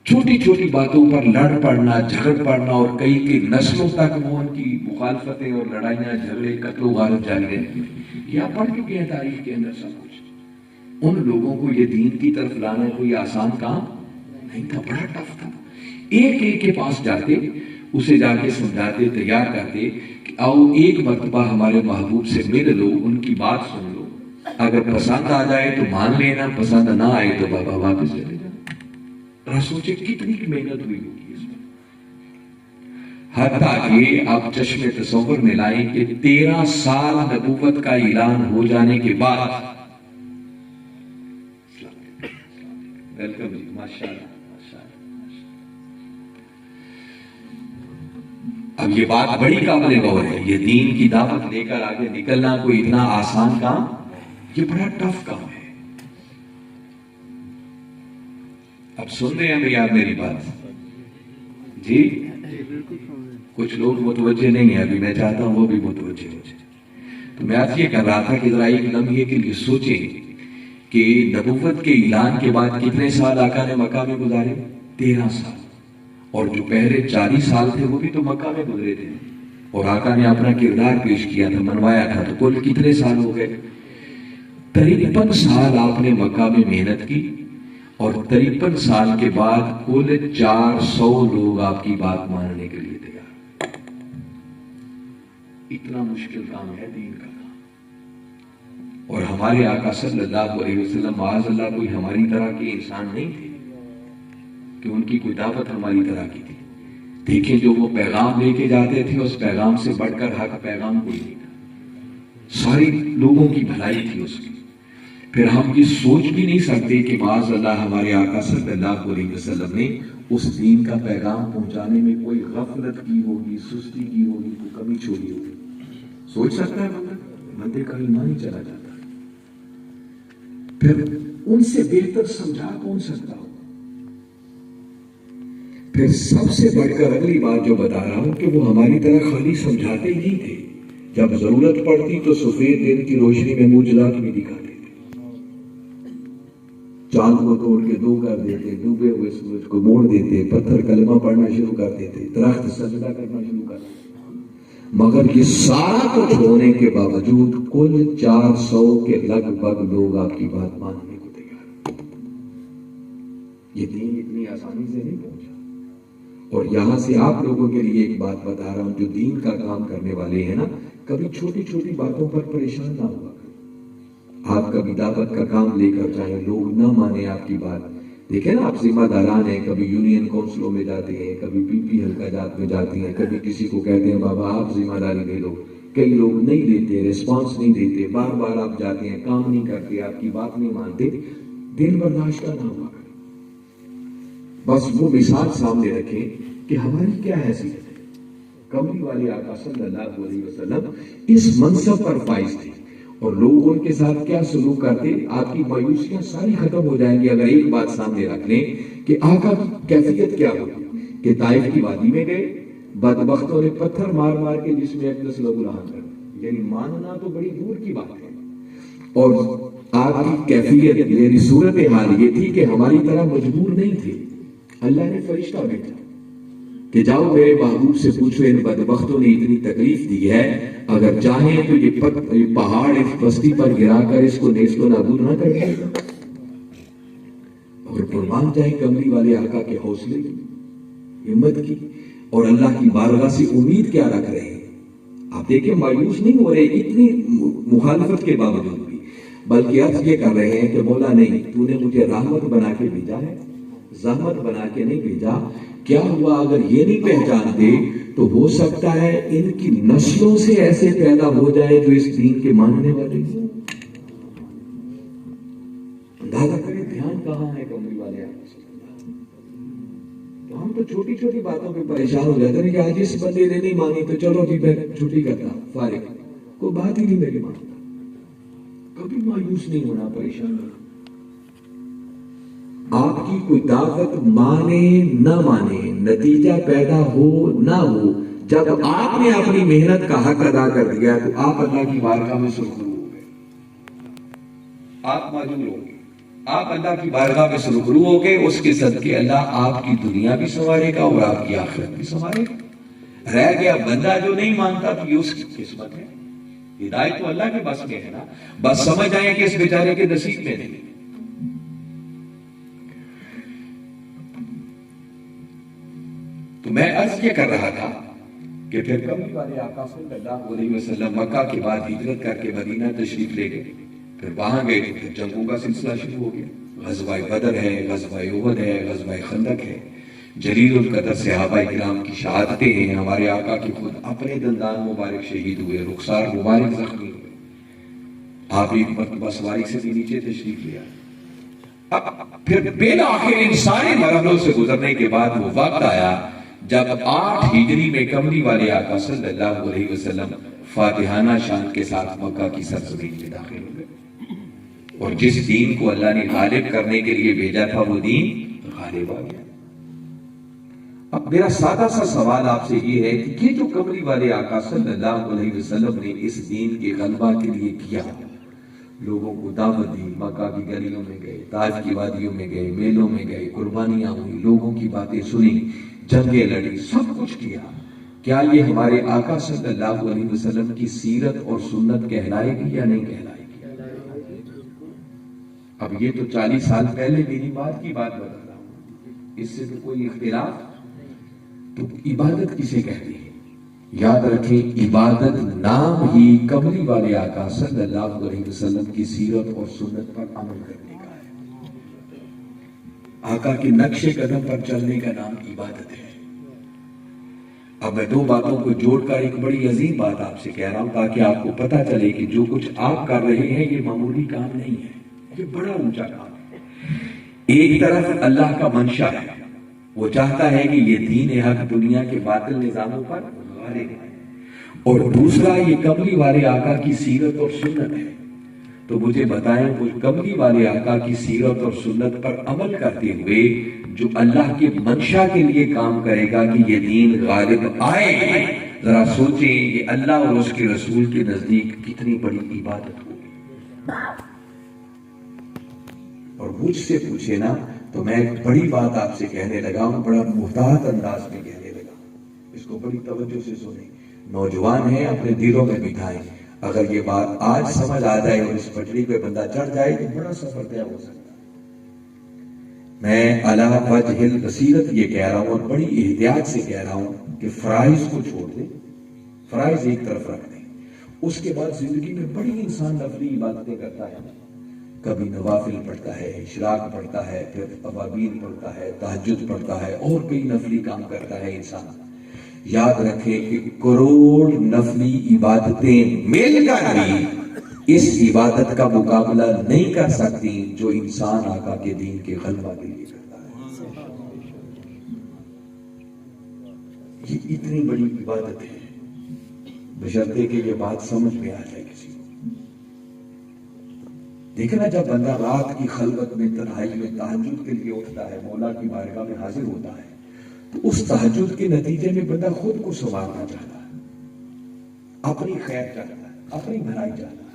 چھوٹی چھوٹی باتوں پر لڑ پڑنا، جھگڑ پڑنا، اور کئی کی نسلوں تک وہ ان کی مخالفتیں اور لڑائیاں، جھگڑے، قتل و غارت جاری رہتی ہیں. یہ آپ پڑھ چکے ہیں تاریخ کے اندر سب کچھ. ان لوگوں کو یہ دین کی طرف لانا کوئی آسان کام نہیں تھا، بڑا ٹف تھا. ایک ایک کے پاس جاتے، اسے جا کے سمجھاتے، تیار کرتے کہ آؤ ایک مرتبہ ہمارے محبوب سے مل لو، ان کی بات سن لو، اگر پسند آ جائے تو مان لینا، پسند نہ آئے تو بابا واپس چلے جانا. سوچے کتنی محنت ہوئی ہوگی اس میں. حتیٰ کہ آپ چشم تصور میں لائیں کہ 13 سال نبوت کا اعلان ہو جانے کے بعد، ویلکم جی، ماشاءاللہ. اب یہ بات بڑی قابل غور ہے. یہ دین کی دعوت لے کر آگے نکلنا کوئی اتنا آسان کام، یہ بڑا ٹف کام ہے. اب سن رہے ہیں آپ میری بات جی؟ کچھ لوگ متوجہ نہیں ہیں، ابھی میں چاہتا ہوں وہ بھی متوجہ ہو جائے. تو میں آج یہ کر رہا تھا کہ ذرا ایک لمحے کے لیے سوچیں کہ نبوت کے اعلان کے بعد کتنے سال آقا نے مکہ میں گزارے؟ 13 سال. اور جو پہلے 40 سال تھے وہ بھی تو مکہ میں گزرے تھے، اور آقا نے اپنا کردار پیش کیا تھا، منوایا تھا. تو کل کتنے سال ہو گئے؟ 53 سال آپ نے مکہ میں محنت کی، اور 53 سال کے بعد کل 400 لوگ آپ کی بات ماننے کے لیے تیار. اتنا مشکل کام ہے دین کا. اور ہمارے آقا صلی اللہ علیہ وسلم معاذ اللہ کوئی ہماری طرح کے انسان نہیں تھے کہ ان کی کوئی دعوت ہماری طرح کی تھی. دیکھیں جو وہ پیغام لے کے جاتے تھے اس پیغام سے بڑھ کر حق پیغام کوئی نہیں تھا. ساری لوگوں کی بھلائی تھی اس کی. پھر ہم یہ سوچ بھی نہیں سکتے کہ معاذ اللہ ہمارے آقا صلی اللہ علیہ وسلم نے اس دین کا پیغام پہنچانے میں کوئی غفلت کی ہوگی، سستی کی ہوگی، کوئی کمی چھوڑی ہوگی. سوچ سکتا ہے بندے کا ایمان ہی چلا جاتا. پھر ان سے بہتر سمجھا کون سکتا ہو. پھر سب سے بڑھ کر اگلی بات جو بتا رہا ہوں کہ وہ ہماری طرح خالی سمجھاتے ہی نہیں تھے، جب ضرورت پڑتی تو سفید دن کی روشنی میں معجزات بھی دکھاتے تھے. چاند کو توڑ کے دو کر دیتے، ڈوبے ہوئے سورج کو موڑ دیتے، پتھر کلمہ پڑھنا شروع کر دیتے، درخت سجدہ کرنا شروع کر دیتے. مگر یہ سارا کچھ ہونے کے باوجود کل 400 کے لگ بھگ لوگ آپ کی بات ماننے کو تیار. یہ دین اتنی آسانی سے نہیں پہنچا. اور یہاں سے آپ لوگوں کے لیے ایک بات بتا رہا ہوں، جو دین کا کام کرنے والے ہیں نا، کبھی چھوٹی چھوٹی باتوں پر پریشان نہ ہوا. آپ کبھی دعوت کا کام لے کر جائیں، لوگ نہ مانے آپ کی بات. دیکھیں نا، آپ ذمہ داران ہیں، کبھی یونین کونسلوں میں جاتے ہیں، کبھی پی پی حلقہ جات میں جاتے ہیں، کبھی کسی کو کہتے ہیں بابا آپ ذمہ داری لے لو. کئی لوگ نہیں لیتے، ریسپانس نہیں دیتے، بار بار آپ جاتے ہیں، کام نہیں کرتے، آپ کی بات نہیں مانتے. دل برداشت کا نہ ہوا کرے. بس وہ مثال سامنے رکھیں کہ ہماری کیا حیثیت ہے. کملی والے آقا صلی اللہ علیہ وسلم اس منصب پر فائز تھے، اور لوگ ان کے ساتھ کیا سلوک کرتے. آپ کی مایوسیاں ساری ختم ہو جائیں گی اگر ایک بات سامنے رکھ لیں کہ آقا کی کیفیت کیا ہوتی کہ طائف کی وادی میں گئے، بدبختوں نے پتھر مار مار کے جس میں اقدس لہو لہان کر دیا. یعنی ماننا تو بڑی دور کی بات ہے. اور آپ کی کیفیت یعنی صورتحال یہ تھی کہ ہماری طرح مجبور نہیں تھے. اللہ نے فرشتہ بھیجا کہ جاؤ میرے محبوب سے پوچھو ان بدبختوں نے اتنی تکلیف دی ہے، اگر چاہیں تو یہ پہاڑ اس بستی پر گرا کر اس کو نیست و نابود نہ کر دے گا. اور قربان جائیں کملی والے آقا کے حوصلے کی، ہمت کی، اور اللہ کی بارگاہ سے امید کیا رکھ رہے ہیں. آپ دیکھیں مایوس نہیں ہو رہے اتنی مخالفت کے باوجود بھی، بلکہ عرض یہ کر رہے ہیں کہ مولا نہیں، تو نے مجھے رحمت بنا کے بھیجا ہے، زحمت بنا کے نہیں بھیجا. کیا ہوا اگر یہ نہیں پہچانتے تو ہو سکتا ہے ان کی نسلوں سے ایسے پیدا ہو جائے جو اس دین کے ماننے والے ہیں. اندازہ کریں دھیان کہاں ہے کملی والے آپ. ہم تو چھوٹی چھوٹی باتوں پہ پریشان ہو جاتے ہیں کہ آج اس بندے نے نہیں مانی تو چلو جی میں چھٹی کرتا فارغ، کوئی بات ہی نہیں میری مانتا. کبھی مایوس نہیں ہونا، پریشان نہیں. آپ کی کوئی دعوت مانے نہ مانے، نتیجہ پیدا ہو نہ ہو، جب آپ نے اپنی محنت کا حق ادا کر دیا تو آپ اللہ کی بارگاہ میں سرخرو ہو گئے. آپ معذور ہو گئے، آپ اللہ کی بارگاہ میں سرخرو ہو گئے. اس کے صدقے اللہ آپ کی دنیا بھی سنوارے گا اور آپ کی آخرت بھی سنوارے گا. رہ گیا بندہ جو نہیں مانتا تو یہ اس کی قسمت ہے. ہدایت تو اللہ کے بس میں ہے نا، بس سمجھ آئیں کہ اس بیچارے کے نصیب میں نہیں. تو میں عرض یہ کر رہا تھا کہ پھر کملی والے آقا صلی اللہ علیہ وسلم مکہ کے بعد ہجرت کر کے مدینہ تشریف لے گئے. پھر وہاں گئے تو پھر جنگوں کا سلسلہ شروع ہو گیا. غزوہ بدر ہے، غزوہ احد ہے، غزوہ خندق ہے. جلیل القدر صحابہ کرام کی شہادتیں ہیں. ہمارے آقا کی خود اپنے دندان مبارک شہید ہوئے، رخسار مبارک زخمی ہوئے. آپ ایک مرتبہ سواری سے بھی نیچے تشریف لیا. اب پھر بالآخر ان سارے مرحلوں سے گزرنے کے بعد وہ وقت آیا جب 8 ہجری میں کملی والے آقا صلی اللہ علیہ وسلم فاتحانہ شان کے ساتھ مکہ کی سرزمین میں داخل ہوئے. اور جس دین کو اللہ نے غالب کرنے کے لیے بھیجا تھا وہ دین غالب آ گیا. اب میرا سادہ سا سوال آپ سے یہ ہے کہ یہ جو کملی والے آقا صلی اللہ علیہ وسلم نے اس دین کے غلبہ کے لیے کیا، لوگوں کو دعوت دی، مکہ کی گلیوں میں گئے، طائف کی وادیوں میں گئے، میلوں میں گئے، قربانیاں ہوئی، لوگوں کی باتیں سنی، جنگیں لڑی، سب کچھ کیا، کیا یہ ہمارے آقا صلی اللہ علیہ وسلم کی سیرت اور سنت کہلائے گی یا نہیں کہلائے گی؟ اب یہ تو 40 سال پہلے میری بات کی بات بتا رہا ہوں، اس سے تو کوئی اختلاف۔ تو عبادت کسے کہتے ہیں؟ یاد رکھیں، عبادت نام ہی کملی والے آقا صلی اللہ علیہ وسلم کی سیرت اور سنت پر عمل کرنے کا ہے۔ آقا کے نقش قدم پر چلنے کا نام عبادت ہے۔ اب میں دو باتوں کو جوڑ کر ایک بڑی عظیم بات آپ سے کہہ رہا ہوں تاکہ آپ کو پتہ چلے کہ جو کچھ آپ کر رہے ہیں یہ معمولی کام نہیں ہے، یہ بڑا اونچا کام ہے۔ ایک طرف اللہ کا منشا ہے، وہ چاہتا ہے کہ یہ دین حق دنیا کے باطل نظاموں پر غالب ہے، اور دوسرا یہ کملی والے آقا کی سیرت اور سنت ہے۔ تو مجھے بتائیں، وہ کملی والے آقا کی سیرت اور سنت پر عمل کرتے ہوئے جو اللہ کے منشا کے لیے کام کرے گا کہ یہ دین غالب آئے، ذرا سوچیں یہ اللہ اور اس کے رسول کے نزدیک کتنی بڑی عبادت ہوگی۔ اور مجھ سے پوچھے نا تو میں ایک بڑی بات آپ سے کہنے لگا ہوں، بڑا محتاط انداز میں کہنے لگا ہوں، اس کو بڑی توجہ سے سنیں، نوجوان ہیں اپنے دلوں میں بٹھائیں، اگر یہ بات آج سمجھ آ جائے اور اس پٹری پہ بندہ چڑھ جائے تو بڑا سفر طے ہو سکتا ہے۔ میں علی وجہ البصیرت یہ کہہ رہا ہوں اور بڑی احتیاط سے کہہ رہا ہوں کہ فرائض کو چھوڑ دیں، فرائض ایک طرف رکھ دیں، اس کے بعد زندگی میں بڑی انسان نفلی عبادتیں کرتا ہے، کبھی نوافل پڑھتا ہے، اشراق پڑھتا ہے، پھر اوابین پڑھتا ہے، تہجد پڑھتا ہے، اور کئی نفلی کام کرتا ہے انسان۔ یاد رکھیں کہ کروڑ نفلی عبادتیں مل کر بھی اس عبادت کا مقابلہ نہیں کر سکتی جو انسان آقا کے دین کے غلبہ کے لیے کرتا ہے۔ یہ اتنی بڑی عبادت ہے، بشرطے کہ یہ بات سمجھ میں آ جائے کسی کو۔ دیکھنا، جب بندہ رات کی خلوت میں تنہائی میں تہجد کے لیے اٹھتا ہے، مولا کی بارگاہ میں حاضر ہوتا ہے، تو اس تہجد کے نتیجے میں بندہ خود کو سنوارنا چاہتا ہے، اپنی خیر چاہتا ہے، اپنی بھلائی چاہتا ہے۔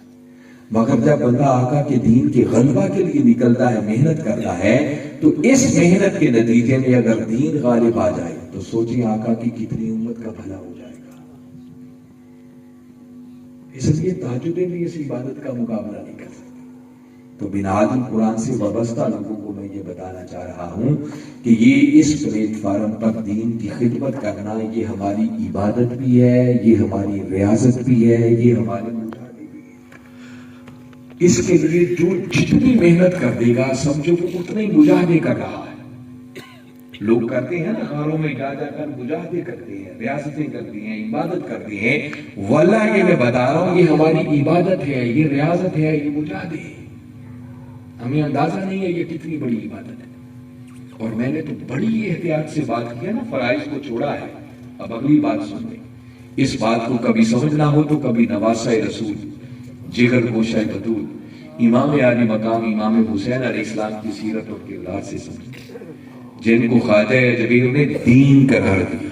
مگر جب بندہ آقا کے دین کے غلبہ کے لیے نکلتا ہے، محنت کرتا ہے، تو اس محنت کے نتیجے میں اگر دین غالب آ جائے تو سوچیں آقا کی کتنی امت کا بھلا ہو جائے گا۔ اس لیے تہجدیں بھی اس عبادت کا مقابلہ نہیں کر سکتی۔ تو بنیاد قرآن سے وابستہ لوگوں کو میں یہ بتانا چاہ رہا ہوں کہ یہ اس پلیٹ فارم پر دین کی خدمت کرنا، یہ ہماری عبادت بھی ہے، یہ ہماری ریاضت بھی ہے، یہ ہمارے مجاہدے بھی ہے۔ اس کے لیے جو جتنی محنت کر دے گا سمجھو وہ اتنا ہی مجاہدے کر رہا ہے۔ لوگ کرتے ہیں نا، غاروں میں جا جا کر مجاہدے کرتے ہیں، ریاضتیں کرتے ہیں، عبادت کرتے ہیں۔ واللہ یہ میں بتا رہا ہوں، یہ ہماری عبادت ہے، یہ ریاضت ہے، یہ مجاہدے ہے۔ ہمیں اندازہ نہیں ہے یہ کتنی بڑی عبادت ہے۔ اور میں نے تو بڑی احتیاط سے بات کی ہے نا، فرائض کو چھوڑا ہے۔ اب اگلی بات سن لیں، اس بات کو کبھی سمجھنا ہو تو کبھی نواسہ رسول، جگر گوشہ بطول، امام عالی مقام امام حسین علیہ السلام کی سیرت اور کردار سے سمجھیں، جن کو خواجہ جبیر نے دین قرار دیا۔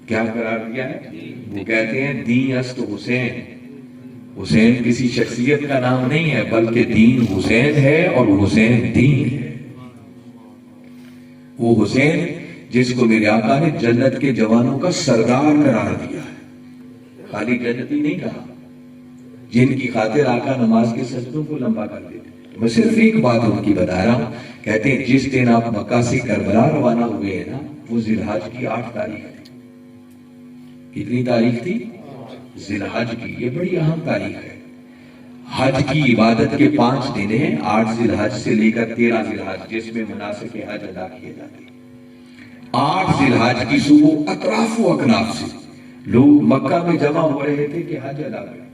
کیا قرار دیا ہے؟ وہ کہتے ہیں دین است حسین۔ حسین کسی شخصیت کا نام نہیں ہے، بلکہ دین حسین ہے اور حسین دین ہے۔ وہ حسین جس کو میرے آقا نے جنت کے جوانوں کا سردار قرار دیا ہے، خالی جنتی نہیں کہا، جن کی خاطر آقا نماز کے سجدوں کو لمبا کر دیتے۔ میں صرف ایک بات ان کی بتا رہا ہوں، کہتے ہیں جس دن آپ مکہ سے کربلا روانہ ہوئے ہیں نا، وہ ذی الحج کی 8 تاریخ تھی۔ کتنی تاریخ تھی؟ ذی الحج کی۔ یہ بڑی اہم تاریخ ہے۔ حج کی عبادت کے 5 دن ہیں، 8 ذی الحج سے لے کر 13 ذی الحج، جس میں مناسک حج ادا کیے جاتے ہیں۔ 8 ذی الحج کی صبح اطراف و اکناف سے لوگ مکہ میں جمع ہو رہے تھے کہ حج ادا کریں،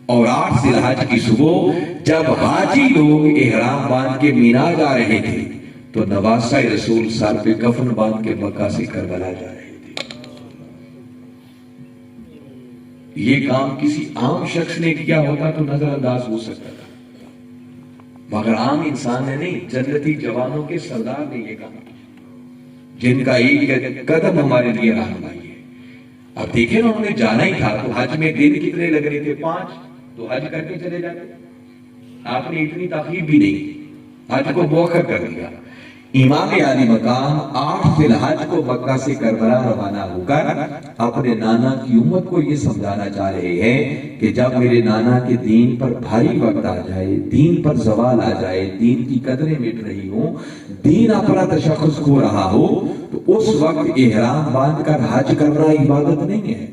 اور 8 ذی الحج کی صبح جب حاجی لوگ احرام باندھ کے مینا جا رہے تھے تو نواسہ رسول سر پہ کفن باندھ کے مکہ سے کربلا جا رہے تھے۔ یہ کام کسی عام شخص نے کیا ہوتا تو نظر انداز ہو سکتا تھا، مگر عام انسان نے نہیں، جنتی جوانوں کے سردار نے یہ کام کیا۔ جن کا ایک قدم ہمارے لیے رہنمائی ہے. اب دیکھیں نا، انہوں نے جانا ہی تھا تو حج میں دن کتنے لگ رہے تھے؟ 5. تو حج کر کے چلے جاتے. آپ نے اتنی تاخیر بھی نہیں کی، حج کو مؤخر کر دیا. امام عالی مقام 8 ذی الحج کو مکہ سے کربلا روانہ ہو کر اپنے نانا کی امت کو یہ سمجھانا چاہ رہے ہیں کہ جب میرے نانا کے دین پر بھاری وقت آ جائے، دین پر زوال آ جائے، دین کی قدریں مٹ رہی ہوں، دین اپنا تشخص کھو رہا ہو، تو اس وقت احرام باندھ کر حج کرنا عبادت نہیں ہے.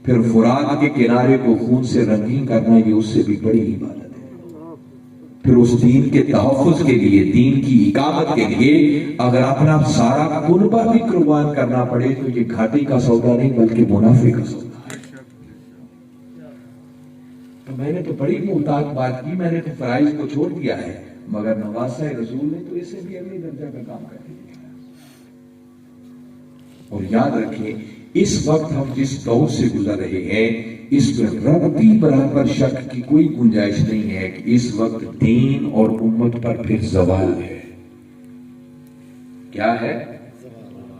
پھر فرات کے کنارے کو خون سے رنگین کرنا یہ اس سے بھی بڑی عبادت ہے. پھر اس دین کے تحفظ کے لیے، دین کی اقامت کے لیے اگر اپنا سارا کنبہ بھی قربان کرنا پڑے تو یہ گھاٹے کا سودا نہیں بلکہ منافع کا سودا ہے. تو میں نے تو بڑی محتاط بات کی، میں نے تو فرائض کو چھوڑ دیا ہے، مگر نواسہ رسول نے تو اس سے بھی اگلی درجہ کا کام کر دیا. اور یاد رکھیں، اس وقت ہم جس دور سے گزر رہے ہیں اس میں ربطی برابر شک کی کوئی گنجائش نہیں ہے کہ اس وقت دین اور امت پر پھر زوال ہے. کیا ہے؟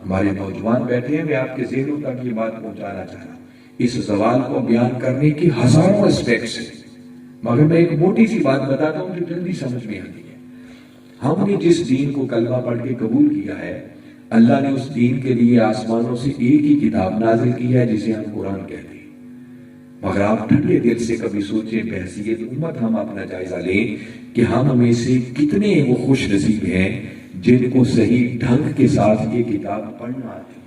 ہمارے نوجوان بیٹھے ہیں، میں آپ کے ذہنوں تک یہ بات پہنچانا چاہ رہا ہوں. اس زوال کو بیان کرنے کی ہزاروں اسپیکٹس ہیں، مگر میں ایک موٹی سی بات بتاتا ہوں جو جلدی سمجھ میں آتی ہے. ہم نے جس دین کو کلمہ پڑھ کے قبول کیا ہے، اللہ نے اس دین کے لیے آسمانوں سے ایک ہی کتاب نازل کی ہے جسے ہم قرآن کہتے ہیں. مگر آپ ٹھنڈے دل سے کبھی سوچیں بحیثیت امت ہم اپنا جائزہ لیں کہ ہم میں سے کتنے وہ خوش نصیب ہیں جن کو صحیح ڈھنگ کے ساتھ یہ کتاب پڑھنا آتی ہے.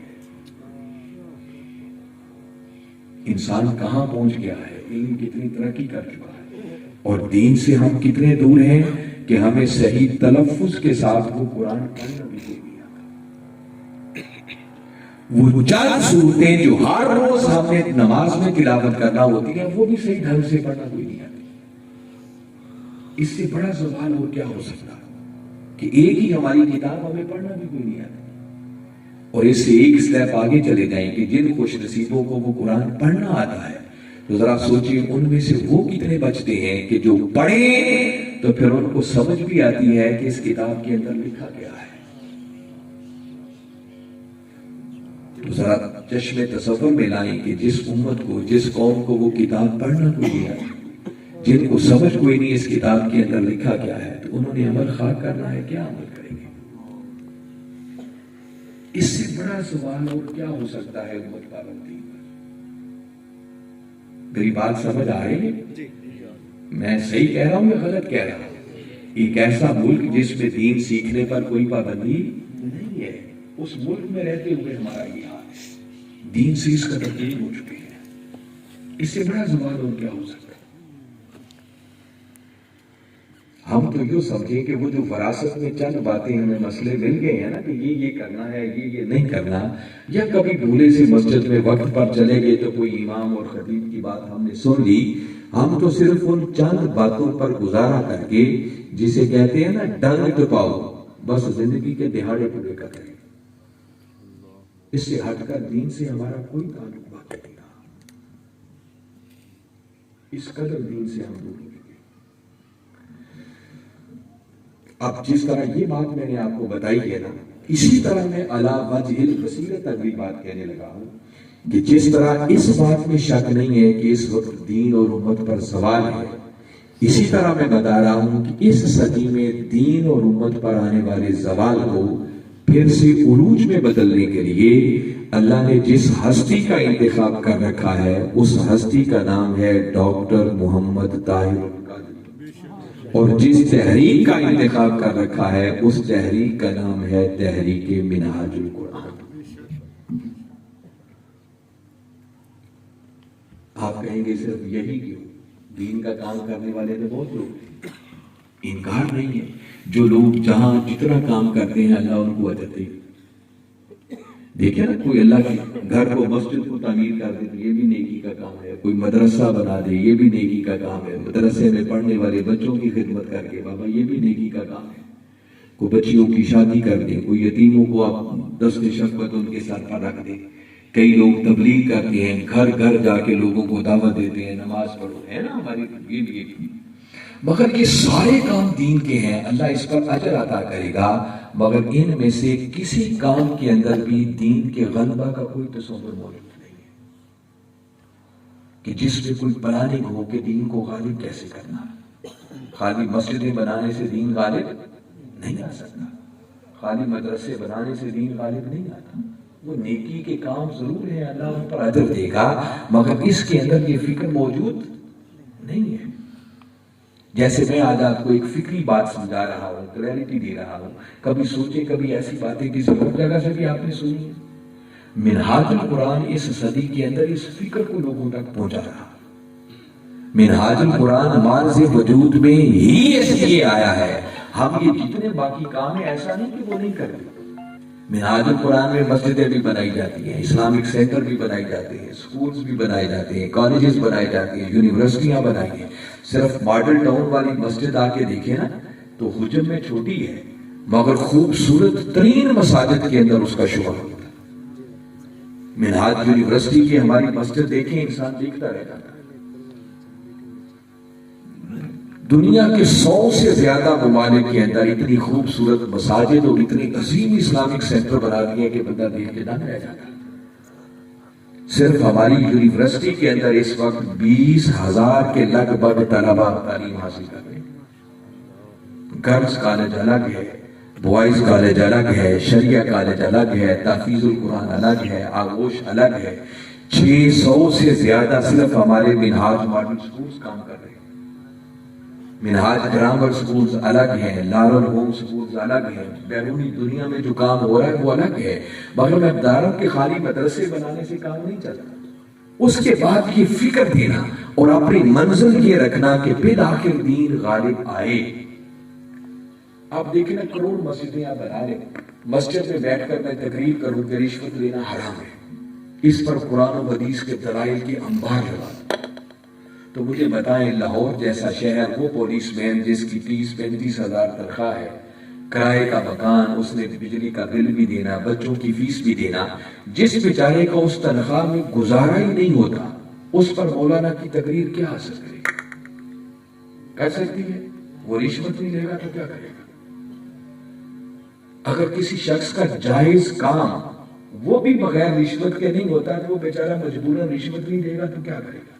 انسان کہاں پہنچ گیا ہے، علم کتنی ترقی کر چکا ہے، اور دین سے ہم کتنے دور ہیں کہ ہمیں صحیح تلفظ کے ساتھ وہ قرآن پڑھنا بھی دے دیا. وہ چند صورتیں جو ہر روز ہم نے نماز میں تلاوت کرنا ہوتی ہیں وہ بھی صحیح ڈھنگ سے پڑھنا کوئی نہیں آتی. اس سے بڑا زوال اور کیا ہو سکتا کہ ایک ہی ہماری کتاب ہمیں پڑھنا بھی کوئی نہیں آتی. اور اس سے ایک سٹیپ آگے چلے جائیں کہ جن خوش نصیبوں کو وہ قرآن پڑھنا آتا ہے تو ذرا سوچیں ان میں سے وہ کتنے بچتے ہیں کہ جو پڑھیں تو پھر ان کو سمجھ بھی آتی ہے کہ اس کتاب کے اندر لکھا گیا ہے. تو ذرا چشم تصور میں لائیں کہ جس امت کو، جس قوم کو وہ کتاب پڑھنا کوئی نہیں آتی، جن کو سمجھ کوئی نہیں اس کتاب کے اندر لکھا کیا ہے، تو انہوں نے عمل خواہ کرنا ہے. کیا عمل کریں گے؟ اس سے بڑا سوال اور کیا ہو سکتا ہے امت پابندی پر؟ میری بات سمجھ آ رہی ہے؟ میں صحیح کہہ رہا ہوں یا غلط کہہ رہا ہوں؟ ایک ایسا ملک جس میں دین سیکھنے پر کوئی پابندی نہیں ہے، اس ملک میں رہتے ہوئے ہمارا یہ حال ہے. دین سے اس قدر دور ہو چکے ہیں، اس سے بڑا زوال اور کیا ہو سکتا ہے؟ ہم تو یوں سمجھیں کہ وہ جو وراثت میں چند باتیں ہمیں مسئلے مل گئے ہیں نا کہ یہ کرنا ہے، یہ نہیں کرنا، یا کبھی بھولے سے مسجد میں وقت پر چلے گئے تو کوئی امام اور خطیب کی بات ہم نے سن لی، ہم تو صرف ان چند باتوں پر گزارا کر کے جسے کہتے ہیں نا ڈنگ ٹپاؤ، بس زندگی کے دہاڑے پورے کر رہے ہیں. اس سے ہٹ کر دین سے ہمارا کوئی تعلق باقی نہیں رہا. اس قدر دین سے ہم دور ہو چکے. اب جس طرح یہ بات میں نے آپ کو بتائی ہے نا، اسی طرح میں علی وجہ البصیرۃ اگلی بات کہنے لگا ہوں کہ جس طرح اس بات میں شک نہیں ہے کہ اس وقت دین اور امت پر زوال ہے، اسی طرح میں بتا رہا ہوں کہ اس صدی میں دین اور امت پر آنے والے زوال کو پھر سے عروج میں بدلنے کے لیے اللہ نے جس ہستی کا انتخاب کر رکھا ہے اس ہستی کا نام ہے ڈاکٹر محمد طاہر القادری، اور جس تحریک کا انتخاب کر رکھا ہے اس تحریک کا نام ہے تحریک منہاج القرآن. آپ کہیں گے صرف یہی کیوں؟ دین کا کام کرنے والے تو بہت لوگ ہیں، انکار نہیں ہے. جو لوگ جہاں جتنا کام کرتے ہیں اللہ ان کو اجر دے. دیکھیں نا، کوئی اللہ کے گھر کو، مسجد کو تعمیر کر دے تو یہ بھی نیکی کا کام ہے. کوئی مدرسہ بنا دے یہ بھی نیکی کا کام ہے. مدرسے میں پڑھنے والے بچوں کی خدمت کر کے بابا یہ بھی نیکی کا کام ہے. کوئی بچیوں کی شادی کر دے، کوئی یتیموں کو آپ دست شفقت ان کے سر پر رکھ دے. کئی لوگ تبلیغ کرتے ہیں، گھر گھر جا کے لوگوں کو دعوت دیتے ہیں، نماز پڑھو، ہے نا ہماری یہ بھی. مگر یہ سارے کام دین کے ہیں، اللہ اس پر اجر عطا کرے گا مگر ان میں سے کسی کام کے اندر بھی دین کے غلبہ کا کوئی تصور موجود نہیں ہے کہ جس میں کوئی پلاننگ ہو کہ دین کو غالب کیسے کرنا ہے۔ خالی مسجدیں بنانے سے دین غالب نہیں آ سکتا، خالی مدرسے بنانے سے دین غالب نہیں آتا۔ وہ نیکی کے کام ضرور ہیں، اللہ ان پر اجر دے گا، مگر اس کے اندر یہ فکر موجود نہیں ہے۔ جیسے میں آج آپ کو ایک فکری بات سمجھا رہا ہوں، کلیئرٹی دے رہا ہوں، کبھی سوچیں کبھی ایسی باتیں کسی اور جگہ سے بھی آپ نے سنی ہیں۔ منہاج القرآن اس صدی کے اندر اس فکر کو لوگوں تک پہنچا رہا ہے۔ منہاج القرآن ہمارے وجود میں ہی اس لیے آیا ہے، ہم یہ جتنے باقی کام ہیں ایسا نہیں کہ وہ نہیں کرتے۔ منہاج القرآن میں مسجدیں بھی بنائی جاتی ہیں، اسلامک سینٹر بھی بنائے جاتے ہیں، سکولز بھی بنائے جاتے ہیں، کالجز بنائے جاتے ہیں، یونیورسٹیاں بنائی ہیں۔ صرف ماڈل ٹاؤن والی مسجد آ کے دیکھیں نا تو حجم میں چھوٹی ہے، مگر خوبصورت ترین مساجد کے اندر اس کا شمار ہوتا ہے۔ منہاج یونیورسٹی کی ہماری مسجد دیکھیں، انسان دیکھتا رہ جاتا ہے۔ دنیا کے 100 سے زیادہ ممالک کے اندر اتنی خوبصورت مساجد اور اتنے عظیم اسلامک سینٹر بنا دیے کہ بندہ دیکھ کے دنگ رہ جاتا ہے۔ صرف ہماری یونیورسٹی کے اندر اس وقت 20,000 کے لگ بھگ طلباء تعلیم حاصل کر رہے ہیں۔ گرلز کالج الگ ہے، بوائز کالج الگ ہے، شریعہ کالج الگ ہے، تحفیظ القرآن الگ ہے، آغوش الگ ہے۔ 600 سے زیادہ صرف ہمارے منہاج ماڈل سکولز کام کر رہے ہیں۔ منہاج گرامر سکولز الگ ہیں، لارل ہوم سکولز الگ ہیں، بیرونی دنیا میں جو کام ہو رہا ہے وہ الگ ہے، مگر مقداروں کے خالی مدرسے بنانے سے کام نہیں چلتا۔ اس کے بعد یہ فکر دینا اور اپنی منزل یہ رکھنا کہ بالآخر دین غالب آئے۔ آپ دیکھیں نا، کروڑ مسجدیں آپ بنا لیں، مسجد میں بیٹھ کر میں تقریر کروں کہ رشوت لینا حرام ہے، اس پر قرآن و حدیث کے دلائل کے انبار لگا، تو مجھے بتائیں لاہور جیسا شہر، وہ پولیس مین جس کی 30-35 ہزار تنخواہ ہے، کرائے کا مکان، اس نے بجلی کا بل بھی دینا، بچوں کی فیس بھی دینا، جس بیچارے کا اس تنخواہ میں گزارا ہی نہیں ہوتا، اس پر مولانا کی تقریر کیا اثر کرے گا؟ کر سکتی ہے؟ وہ رشوت نہیں لے گا تو کیا کرے گا؟ اگر کسی شخص کا جائز کام وہ بھی بغیر رشوت کے نہیں ہوتا تو وہ بیچارہ مجبوراً رشوت نہیں دے گا تو کیا کرے گا؟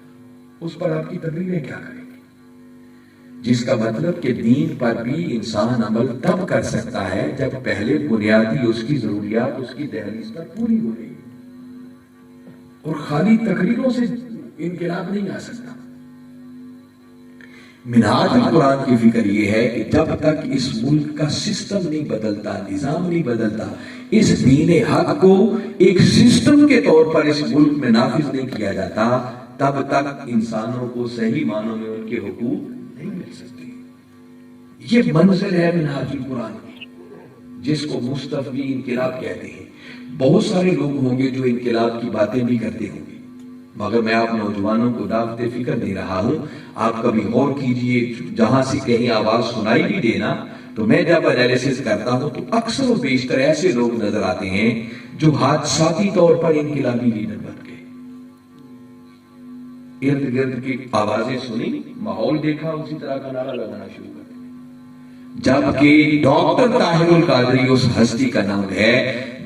اس پر آپ کی تقریریں کیا کریں گی؟ جس کا مطلب کہ دین پر بھی انسان عمل تب کر سکتا ہے جب پہلے بنیادی اس کی ضروریات اس کی دہلیز پر پوری ہو رہی، اور خالی تقریروں سے انقلاب نہیں آ سکتا۔ منہاج القرآن کی فکر یہ ہے کہ جب تک اس ملک کا سسٹم نہیں بدلتا، نظام نہیں بدلتا، اس دین حق کو ایک سسٹم کے طور پر اس ملک میں نافذ نہیں کیا جاتا، تب تک انسانوں کو صحیح معنوں میں ان کے حقوق نہیں مل سکتے۔ یہ منزل ہے منہاج القرآن کی، جس کو مصطفی انقلاب کہتے ہیں۔ بہت سارے لوگ ہوں گے جو انقلاب کی باتیں بھی کرتے ہوں گے، مگر میں آپ نوجوانوں کو دعوت فکر دے رہا ہوں، آپ کبھی غور کیجئے، جہاں سے کہیں آواز سنائی بھی دینا تو میں جب انالیسس کرتا ہوں تو اکثر و بیشتر ایسے لوگ نظر آتے ہیں جو حادثاتی طور پر انقلابی لیڈر بن گئے۔ ارد گرد کی آوازیں سنی، ماحول دیکھا، اسی طرح کا نعرہ لگانا شروع کر دیا۔ جبکہ ڈاکٹر طاہر القادری اس ہستی کا نام ہے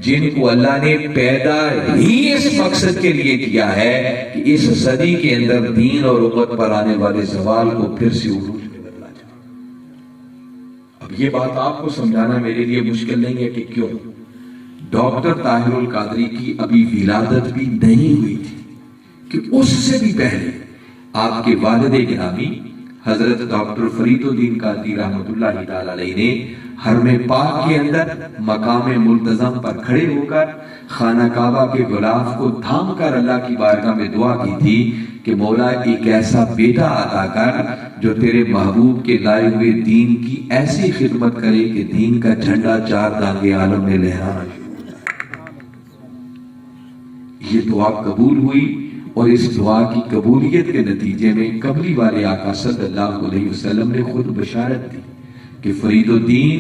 جن کو اللہ نے پیدا ہی اس مقصد کے لیے کیا ہے کہ اس صدی کے اندر دین اور امت پر آنے والے زوال کو پھر سے عروج میں بدلا جائے۔ اب یہ بات آپ کو سمجھانا میرے لیے مشکل نہیں ہے کہ کیوں ڈاکٹر طاہر القادری کی ابھی ولادت بھی نہیں ہوئی تھی، کہ اس سے بھی پہلے آپ کے والد گرامی حضرت ڈاکٹر فرید الدین قادری رحمۃ اللہ تعالی علیہ نے حرم پاک کے اندر مقام ملتزم پر کھڑے ہو کر خانہ کعبہ کے غلاف کو تھام کر اللہ کی بارگاہ میں دعا کی تھی کہ مولا ایک ایسا بیٹا عطا کر جو تیرے محبوب کے لائے ہوئے دین کی ایسی خدمت کرے کہ دین کا جھنڈا 4 دانگے عالم میں لہرانا شروع ہو جائے۔ یہ دعا قبول ہوئی، اور اس دعا کی قبولیت کے نتیجے میں قبلی والے آقا صلی اللہ علیہ وسلم نے خود بشارت دی کہ فرید الدین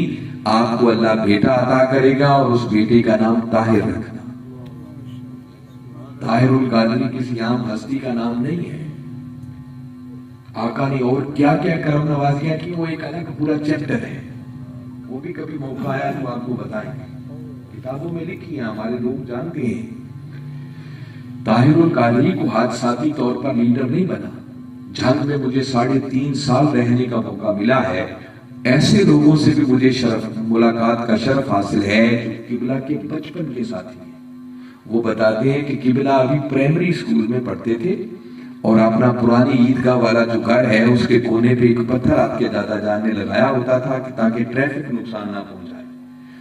آپ کو اللہ بیٹا عطا کرے گا، اور اس بیٹے کا نام طاہر رکھنا۔ طاہر القادری کسی عام ہستی کا نام نہیں ہے، آقا نے اور کیا کیا کرم نوازیاں کی وہ ایک الگ پورا چیپٹر ہے، وہ بھی کبھی موقع آیا تو آپ کو بتائیں گے، کتابوں میں لکھی ہیں، ہمارے لوگ جانتے ہیں۔ طاہر القادری کو حادثاتی طور پر لیڈر نہیں بنا، جھنگ میں مجھے 3.5 سال رہنے کا موقع ملا ہے۔ ایسے لوگوں سے بھی مجھے ملاقات کا شرف حاصل ہے جو قبلہ کے بچپن کے ساتھی ہیں۔ وہ بتاتے ہیں کہ قبلہ ابھی پرائمری اسکول میں پڑھتے تھے اور اپنا پرانی عیدگاہ والا جو گھر ہے اس کے کونے پہ ایک پتھر آپ کے دادا جان نے لگایا ہوتا تھا کہ تاکہ ٹریفک نقصان نہ پہنچائے،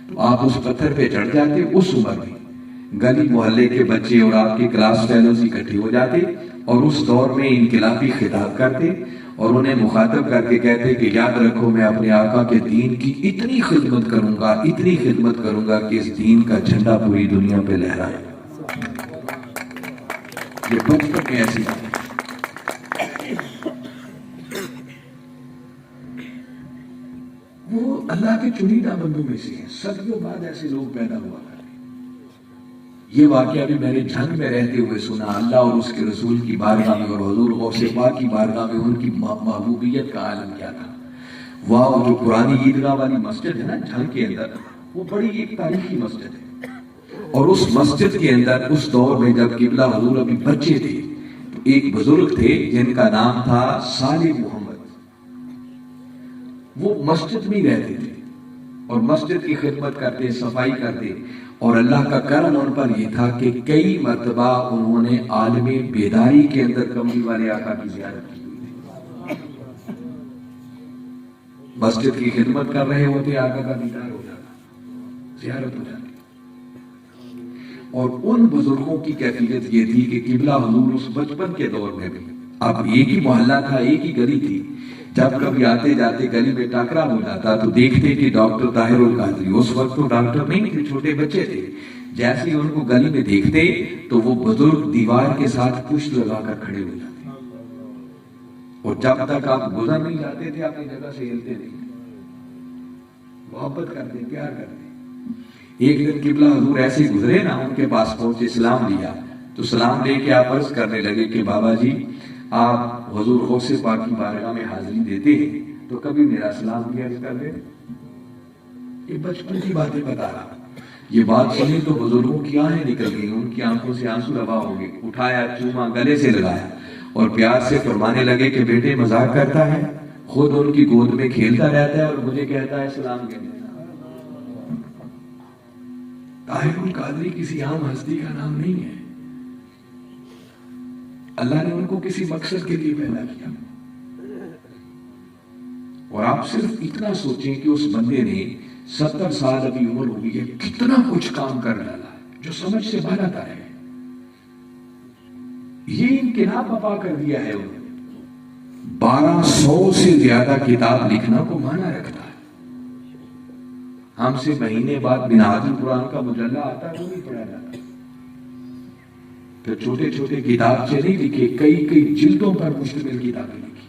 تو آپ اس پتھر پہ چڑھ جاتے۔ اس عمر میں گلی محلے کے بچے اور آپ کے کلاس فیلوز اکٹھے ہو جاتے اور اس دور میں انقلابی خطاب کرتے اور انہیں مخاطب کر کے کہتے کہ یاد رکھو میں اپنے آقا کے دین کی اتنی خدمت کروں گا، اتنی خدمت کروں گا کہ اس دین کا جھنڈا پوری دنیا پہ لہرائے۔ یہ بچپن میں ایسی بات ہے۔ وہ اللہ کے چنیدہ بندوں میں سے ہیں، صدیوں بعد ایسے لوگ پیدا ہوا کرتے۔ یہ واقعہ بھی میں نے جھنگ میں رہتے ہوئے سنا، اللہ اور اس کے رسول کی بارگاہ میں اور حضور غوث پاک کی بارگاہ میں ان کی محبوبیت کا عالم کیا تھا۔ واہ، جو پرانی عیدگاہ والی مسجد ہے نا جھنگ کے اندر، وہ بڑی ایک تاریخی مسجد ہے، اور اس مسجد کے اندر اس دور میں جب قبلہ حضور ابھی بچے تھے تو ایک بزرگ تھے جن کا نام تھا صالح محمد۔ وہ مسجد میں رہتے تھے اور مسجد کی خدمت کرتے، صفائی کرتے، اور اللہ کا کرم ان پر یہ تھا کہ کئی مرتبہ انہوں نے عالم بیداری کے اندر کملی والے آقا کی زیارت کی۔ مسجد کی خدمت کر رہے ہوتے، آقا کا دیدار ہو جاتا، زیارت ہو جاتی۔ اور ان بزرگوں کی کیفیت یہ تھی کہ قبلہ حضور اس بچپن کے دور میں بھی، اب ایک ہی محلہ تھا، ایک ہی گلی تھی، جب کبھی آتے جاتے گلی میں ٹکرا ہو جاتا تو دیکھتے کہ ڈاکٹر طاہر القادری، اس وقت تو ڈاکٹر نہیں تھے، چھوٹے بچے تھے، جیسے ہی ان کو گلی میں دیکھتے تو وہ بزرگ دیوار کے ساتھ پشت لگا کر کھڑے ہو جاتے، اور جب تک آپ گزر نہیں جاتے تھے اپنی جگہ سے ہلتے نہیں، محبت کرتے، پیار کرتے۔ ایک دن قبلہ حضور ایسے گزرے نا، ان کے پاس پہنچے، سلام لیا تو سلام لے کے آپ عرض کرنے لگے کہ بابا جی آپ حضور غوث پاک کی بارگاہ میں حاضری دیتے ہیں تو کبھی میرا سلام بھی عرض کر دیں۔ یہ بچپن کی باتیں بتا رہا۔ یہ بات سنی تو بزرگوں کی آنکھیں نکل گئی، ان کی آنکھوں سے آنسو روا ہو گئے، اٹھایا، چوما، گلے سے لگایا اور پیار سے فرمانے لگے کہ بیٹے مذاق کرتا ہے، خود ان کی گود میں کھیلتا رہتا ہے اور مجھے کہتا ہے سلام کہنے۔ طاہر القادری کسی عام ہستی کا نام نہیں ہے، اللہ نے ان کو کسی مقصد کے لیے پیدا کیا۔ اور آپ صرف اتنا سوچیں کہ اس بندے نے 70 سال ابھی عمر ہوئی ہے، کتنا کچھ کام کر ڈالا ہے جو سمجھ سے بالا تر ہے۔ یہ انقلاب بپا کر دیا ہے انہوں نے۔ 1200 سے زیادہ کتاب لکھنا کو مانا رکھتا ہے۔ ہم سے مہینے بعد منہاج القرآن کا مجلہ آتا ہے، وہ نہیں پڑھا جاتا۔ پھر چھوٹے چھوٹے کتابچے نہیں لکھے، کئی جلدوں پر مشتمل کتابیں لکھی۔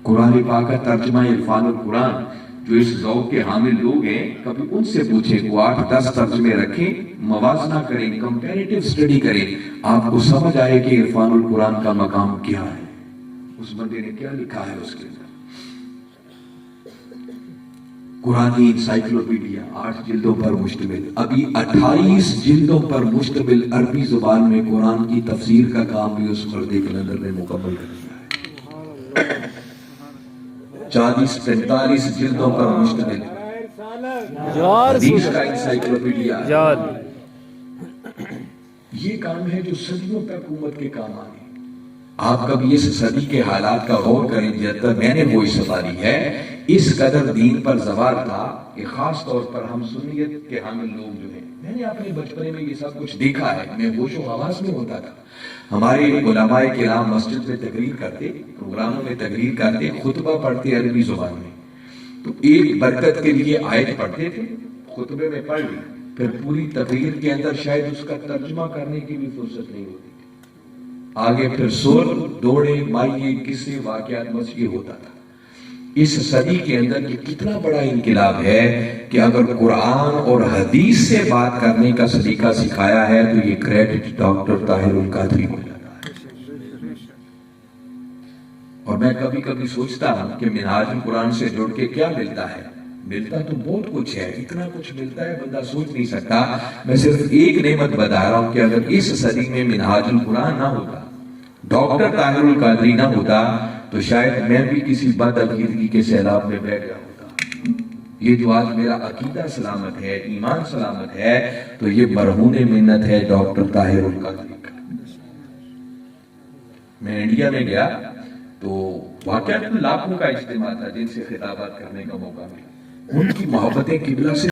قرآن پاک کا ترجمہ عرفان القرآن، جو اس ذوق کے حامل لوگ ہیں، کبھی ان سے پوچھیں کہ 8-10 ترجمے رکھیں، موازنہ کریں، کمپیریٹیو سٹڈی کریں، آپ کو سمجھ آئے کہ عرفان القرآن کا مقام کیا ہے، اس بندے نے کیا لکھا ہے اس کے اندر۔ قرآنی انسائکلوپیڈیا 8 جلدوں پر مشتمل، ابھی 28 جلدوں پر مشتمل عربی زبان میں قرآن کی تفسیر کا کام بھی اس مردے کے نظر نے مکمل کر دیا ہے۔ 40-45 جلدوں پر مشتمل حدیث کا انسائکلوپیڈیا، یہ کام ہے جو صدیوں تک امت کے کام آنے۔ آپ کبھی اس صدی کے حالات کا غور کریں جب تک میں نے وہ سواری ہے، اس قدر دین پر زوال تھا کہ خاص طور پر ہم سنیت کے حامل لوگ جو ہیں، میں نے اپنے بچپنے میں یہ سب کچھ دیکھا ہے، میں ہوش و حواس میں ہوتا تھا۔ ہمارے علماء کرام مسجد میں تقریر کرتے، پروگراموں میں تقریر کرتے، خطبہ پڑھتے عربی زبان میں، تو ایک برکت کے لیے آیت پڑھتے تھے، خطبے میں پڑھ لی، پھر پوری تقریر کے اندر شاید اس کا ترجمہ کرنے کی بھی فرصت نہیں ہوتی، آگے پھر سور، دوڑے، مائیے، قصے، واقعات، بس یہ ہوتا تھا۔ اس صدی کے اندر یہ کتنا بڑا انقلاب ہے کہ اگر قرآن اور حدیث سے بات کرنے کا سلیقہ سکھایا ہے تو یہ کریڈٹ ڈاکٹر طاہر القادری کو جاتا ہے۔ اور میں کبھی کبھی سوچتا ہوں کہ منہاج القرآن سے جڑ کے کیا ملتا ہے، ملتا تو بہت کچھ ہے، اتنا کچھ ملتا ہے بندہ سوچ نہیں سکتا. میں صرف ایک نعمت بتا رہا ہوں کہ اگر اس صدی میں منہاج القرآن نہ ہوتا، ڈاکٹر طاہر القادری نہ ہوتا، تو شاید میں بھی کسی بد عقیدگی کے سیلاب میں بہ گیا ہوتا. یہ جو آج میرا عقیدہ سلامت ہے، ایمان سلامت ہے، تو یہ مرہون منت ہے ڈاکٹر طاہر القادری کا. میں انڈیا میں گیا تو واقعات لاکھوں کا اجتماع تھا جن سے خطابات کرنے کا موقع ملا. ان کی محبت قبلہ سے